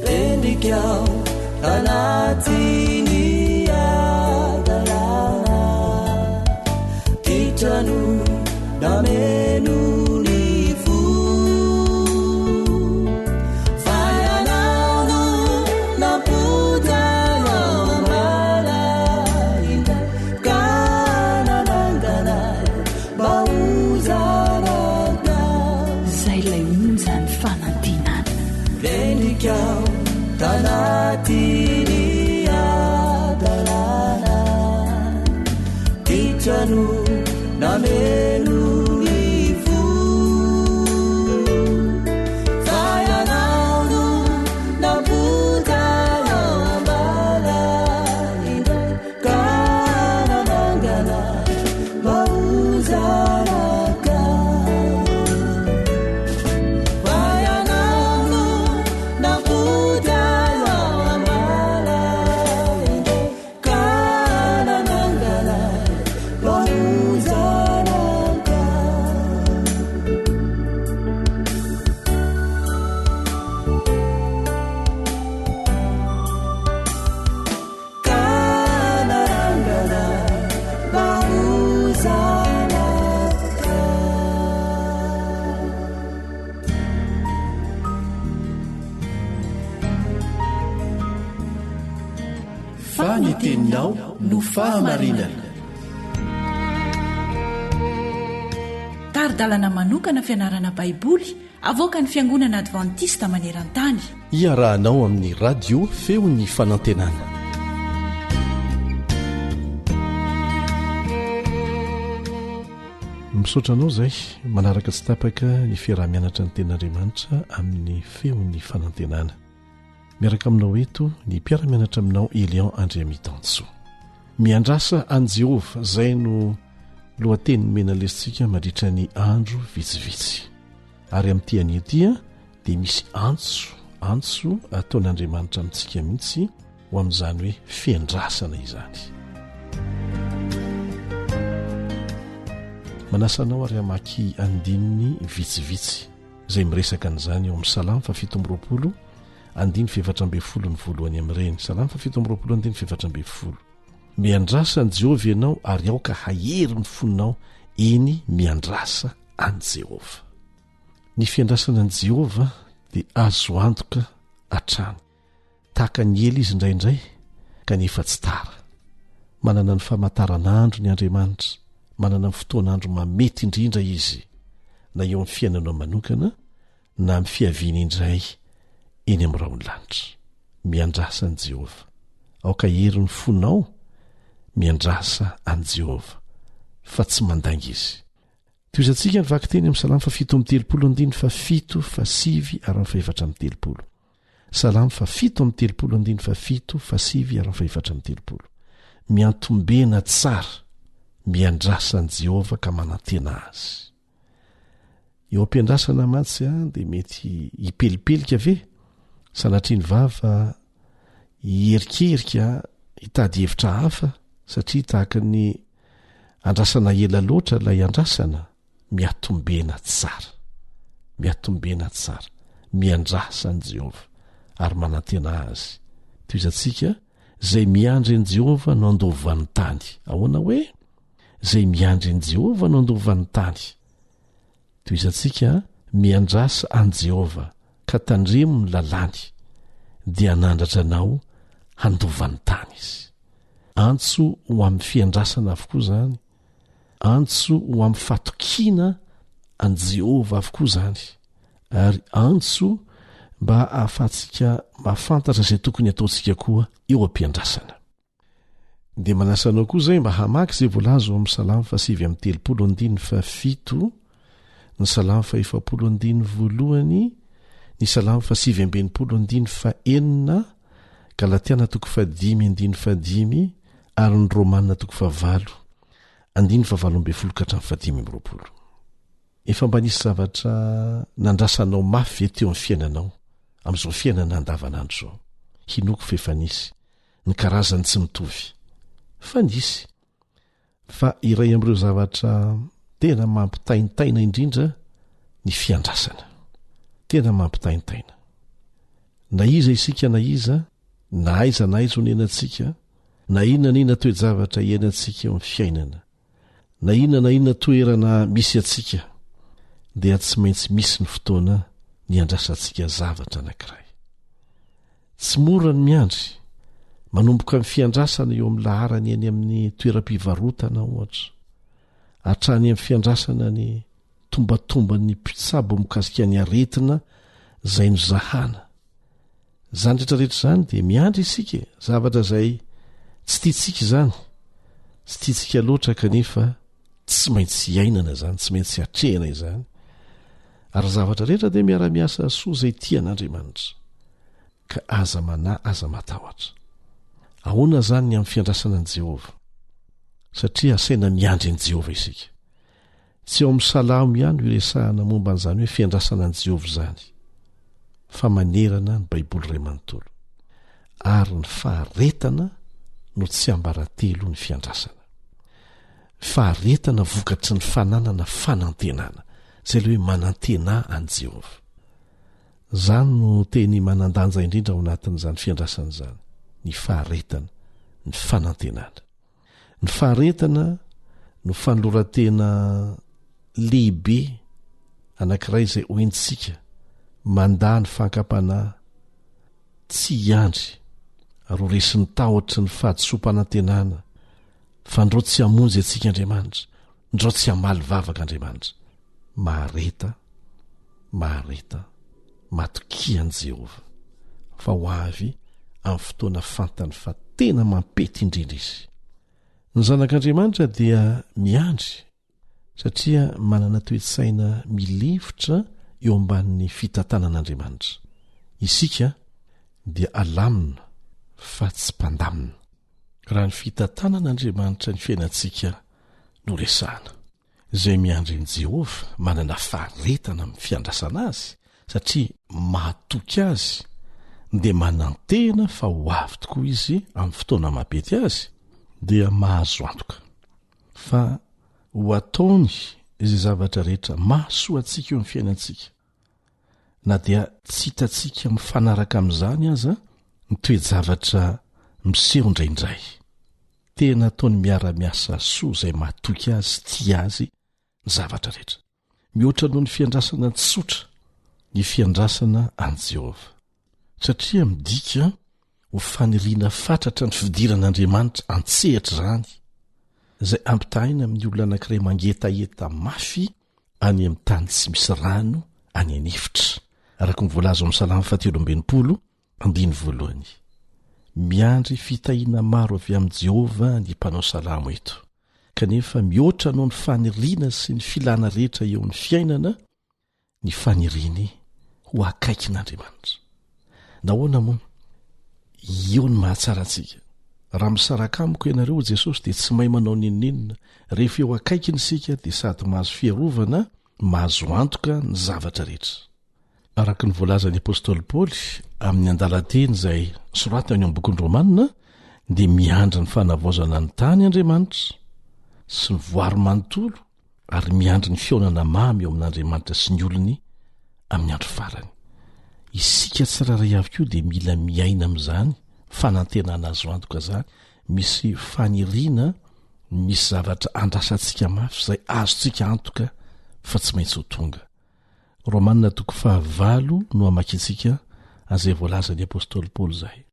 [SPEAKER 7] rendikyau tanatini titrano nameno ny fo vayanano namponja ao ambala indray ka nanangana mba ozanaka
[SPEAKER 4] zay lay onja ny fanantinana
[SPEAKER 7] rendrikao tanatiny adalana titrano nameno ny fo vayanano namponja ao ambala indray ka nanangana mba ozanaka vayanano namponja ao ambala indray ka nanangana mba
[SPEAKER 3] faniteninao no fahamarinana
[SPEAKER 4] taridalana manokana fianarana baiboly avoaka ny fiangonana advantista maneran-tany
[SPEAKER 8] iarahanao amin'ny radio feo ny fanantenana misaotranao izay manaraka tsy tapaka ny fiarah-mianatra ny ten'andriamanitra amin'ny feon'ny fanantenana miaraka aminao eto ny mpiara-mianatra aminao Elion Andriamitanso miandrasa an Jehova izay no lohateny mena lesintsika mandritra ny andro vitsivitsy ary amin'ity anio dia dia misy antso ataon'Andriamanitra amintsika mihitsy ho amin'izany hoe fiandrasana izany manasanao ary hamaky andininy vitsivitsy izay miresaka an'izany eo amin'ny Salamo 720 andiny fefatrambe folo ny voalohany amin'ireny Salamo 720 andiny fefatrambe folo miandrasa an Jehova ianao ary aoka hahery ny foninao eny miandrasa an Jehova ny fiandrasana an Jehova dia azo antoka hatrany tahaka ny ela izy indraindray kanefa tsy tara manana ny famataran'andro ny Andriamanitra manana ny fotoan'andro mamety indrindra izy na eo amin'ny fiainanao manokana na amin'ny fiaviana indray eny amin'ny raony lanitra miandrasa an Jehova aoka hery ny foninao miandrasa an Jehova fa tsy mandainga izy toizantsika ny vaky teny amin'ny Salamo 7:30 fa 7 fa 7 ary 7:30 Salamo 7:30 fa 7 fa 7 ary 7:30 miantombena tsara miandrasa an Jehova ka manantena azy eo ampiandrasana matsy a dia mety hipelipelika ve sanatriany vava hierikeryka hitady hevitra hafa satria tahaka ny andrasana ela loatra ilay andrasana miatombena tsara miandrasa ny Jehova ary manantena azy toy izantsika zay miandry ny Jehova no andovany tany ahoana hoe zay miandry ny Jehova no andovany tany toy izantsika miandrasa an Jehova ka tandremo ny lalàny dia nandratra anao handovany tany izy antso ho amin'ny fiandrasana avokoa zany antso ho amin'ny fatokiana an Jehova avokoa zany ary antso mba ahafahantsika mahafantatra izay tokony ataontsika koa eo ampiandrasana dia manasanao koa zay mba hamaky izay voalazo amin'ny Salamo 7:7 ny Salamo 7:1 ny Salamo 7:4 Galatiana 5:5 ary ny Romanina 5:7 efa mba nisy zavatra nandrasanao mafy ve teo amin'ny fiainanao amin'izao fiainana andavanandro zao hinoko fa efa nisy ny karazany tsy mitovy fa nisy fa iray amin'ireo zavatra tena mampitaintaina indrindra ny fiandrasana tena mampitaintaina na iza isika na iza na aiza na aiza ny iainantsika na inona toe-javatra iainantsika eo amin'ny fiainana na inona toerana misy atsika dia tsy maintsy misy ny fotoana ny andrasantsika zavatra anankiray tsy mora ny miandry manomboka amin'ny fiandrasana eo amin'ny laharany eny amin'ny toeram-pivarotana ohatra hatrany amin'ny fiandrasana ny tombatomban'ny mpitsabo mikasika ny aretina zay no zahana zany rehetrarehetra zany dia miandry isika zavatra zay tsy tiantsika zany tsy tiantsika loatra kanefa tsy maintsy iainana zany tsy maintsy hatrehana izany ary zavatra rehetra dia miara-miasa soa zay tian'Andriamanitra ka aza manahy aza matahotra ahoana zany ny amin'ny fiandrasana an' Jehova satria asaina miandry an' Jehova isika tsy eo amin'ny Salamo ihany ho iresahana momba an'izany hoe fiandrasana an' Jehova zany fa manerana ny Baiboly Iray Manontolo ary ny faharetana no tsy ambaratelo ny fiandrasana faharetana vokatry ny fananana fanantenana zay le hoe manantena an' Jehova zany no teny manandanja indrindra ao anatin'izany fiandrasana zany ny faharetana ny fanantenana ny faharetana no fanolorantena lehibe anankiray izay hoentsika mandà ny fankapanahy tsy hiandry ary ho resin'ny tahotra ny fahadisom-panantenana fa ndreo tsy hamonjy antsika Andriamanitra ndreo tsy hamaly vavaka Andriamanitra mahareta matokian' Jehova fa ho avy amin'ny fotoana fantany fa tena mampety indrindra izy ny zanak'Andriamanitra dia miandry satria manana toe-tsaina milevotra eo ambanin'ny fitantanan'Andriamanitra isika dia alamina fa tsy mpandamina raha ny fitantanan'Andriamanitra ny fiainantsika no resahana izay miandry an' Jehova manana faharetana amin'ny fiandrasana azy satria mahatoky azy dia manantena fa ho avy tokoa izy amin'ny fotoana mapety azy dia mahazo antoka fa ho ataony izay zavatra rehetra mahasoa antsika eo amin'ny fiainantsika na dia tsy hitantsika mifanaraka amin'izany aza ny toe-javatra miseho indraindray tena ataony miara-miasa soa izay mahatoky azy tia azy ny zavatra rehetra mihoatra noho ny fiandrasana tsotra ny fiandrasana an' Jehova satria midika ho faniriana fatratra ny fidiran'Andriamanitra antsehatra zany izay ampitahaina amin'ny olona anankiray mangetaeta mafy any amin'ny tany tsy misy rano any anefitra araka ny voalazo amin'ny Salamo 7:1 miandry fitahiana maro avy amin'i Jehova ny mpanao salamo eto kanefa mihoatra noho ny faniriana sy ny filana rehetra eo ny fiainana ny faniriny ho akaikin'Andriamanitra nahoana moa eo ny mahatsara antsika raha misaraka amiko ianareo Jesosy dia tsy mahay manao ninninina rehefa eo akaikiny isika dia sady mahazo fiarovana mahazo antoka ny zavatra rehetra araka ny voalazan'ny apôstôly paoly amin'ny andalateny izay soratany eo am'bokin'ny romanina dia miandra ny fanavaozana ny tany Andriamanitra sy ny voary manontolo ary miandra ny fionana mamy eo amin'Andriamanitra sy ny olony amin'ny andro farany. Isika tsirairay avy koa dia mila miaina amin'izany fanantenana azo antoka izany, misy faniriana, misy zavatra andrasantsika mafy izay azontsika antoka fa tsy maintsy ho tonga. Romanina 5 no amakintsika an'izay voalazan'ny apôstôly Paoly izay.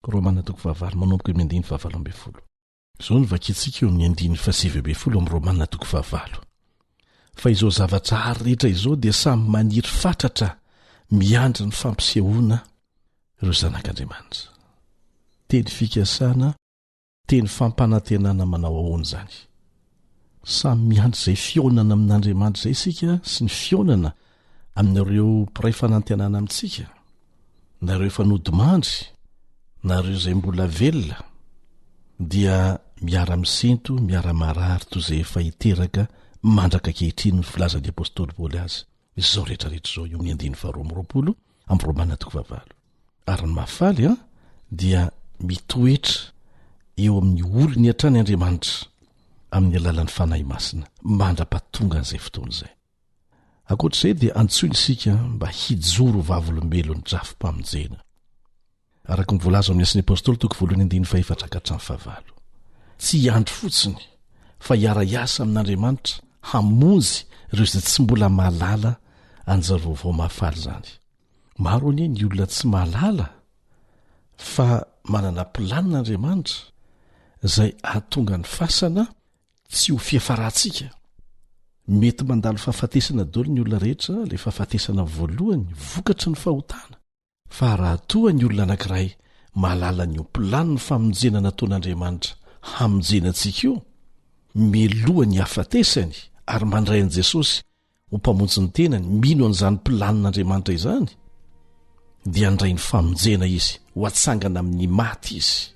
[SPEAKER 8] Romanina 5 manomboka eo amin'ny 7:20. Izao no vakintsika eo amin'ny 7:20 amin'ny Romanina 5. Fa izao zavatra ary rehetra izao dia samy maniry fatratra miandra ny fampisehoana ireo zanak'Andriamanitra. Teny fikasana, teny fampanantenana manao ahoana izany. Samy miandra izay fionana amin'Andriamanitra izay isika sy ny fionana amin'ireo mpiray fanantenana amintsika, na ireo fanodimandry, na ireo izay mbola velona, dia miara-misento, miara-marary toy izay efa hiteraka mandraka ankehitriny ny filazan'ny apôstôly Paoly azy. Izao rehetrarehetra izao eo amin'ny 2:20 amin'ny Romanina 5. Ary ny mahafaly dia mitoetra eo amin'ny olony hatrany Andriamanitra amin'ny alalan'ny fanahy masina mandra-pahatonga an'izay fotoana izay. Ankoatr'izay dia antsoina isika mba hijoro vavolombelon'ny drafim-pamonjena. Araka ny voalaza amin'ny asin'ny apôstôly 2:4-5. Tsy hiandry fotsiny fa hiara-iasa amin'Andriamanitra hamonjy ireo izay tsy mbola mahalala anjara vaovao mahafaly izany. Maro anie ny olona tsy mahalala fa manana planin'Andriamanitra izay ahatonga ny fasana tsy ho fiafarantsika. Mety mandalo fahafatesana daholo ny olona rehetra, ilay fahafatesana voalohany vokatry ny fahotana. Fa raha toa ny olona anankiray mahalala ny planiny famonjena nataon'Andriamanitra hamonjena antsika io, meloha ny hafatesany ary mandray an'i Jesosy ho mpamonjy ny tenany mino an'izany planin'Andriamanitra izany, dia andray ny famonjena izy ho atsangana amin'ny maty izy,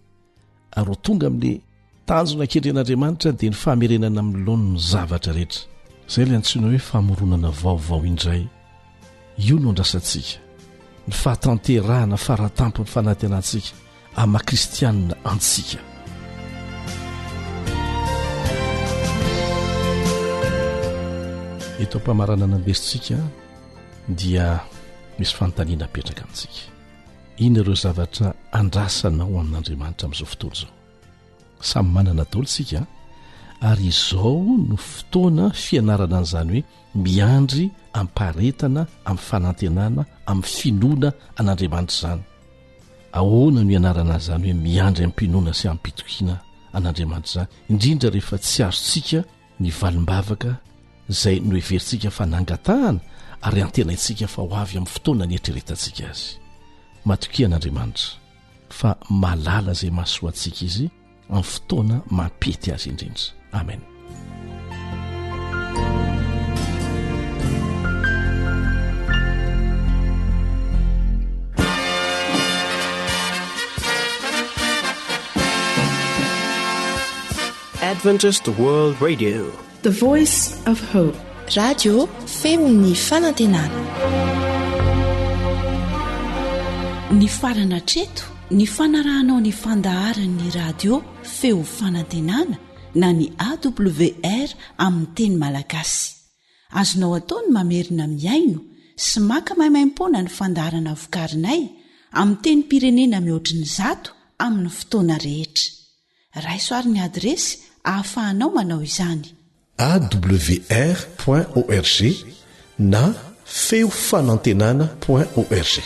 [SPEAKER 8] ary ho tonga amin'ilay tanjona kendren'Andriamanitra dia ny famerenana amin'ny laoniny ny zavatra rehetra. Izay ilay antsoina hoe famoronana vaovao indray. Io no andrasantsika ny fahatanterahana faratampo ny fanantenantsika amin'ny kristianina antsika. Eto ampamarana nandesitsika dia misy fanontaniana apetraka amintsika. Ina ireo zavatra andrasanao amin'Andriamanitra amin'izao fotoana izao? Samy manana daholo isika, ary izao no fotoana fianarana an'izany hoe miandry amparetana amin'ny fanantenana amin'ny finoana an'Andriamanitra izany. Ahoana no ianarana izany hoe miandry amin'ny mpinoana sy amin'ny mpitokiana an'Andriamanitra izany, indrindra rehefa tsy azontsika ny valimbavaka izay no heverintsika fa nangatahana ary antenaintsika fa ho avy amin'ny fotoana nieritreretantsika azy. Matokia an'Andriamanitra fa malala izay mahasoantsika izy amin'ny fotoana mampety azy indrindra. Amen.
[SPEAKER 3] Adventist World Radio,
[SPEAKER 2] The Voice of Hope.
[SPEAKER 10] Radio feon'ny fanantenana.
[SPEAKER 4] Ny farana treto, ny fanarahanao ny fandaharan'ny radio feo fanantenana na ny AWR amin'ny teny malagasy. Azonao atao ny mamerina miaino sy maka maimaimpoana ny fandaharana vokarinay amin'ny teny pirenena mihoatriny 100 amin'ny fotoana rehetra. Raisoaryn'ny adresy ahafahanao manao izany:
[SPEAKER 3] awr.org na feofanantenana.org.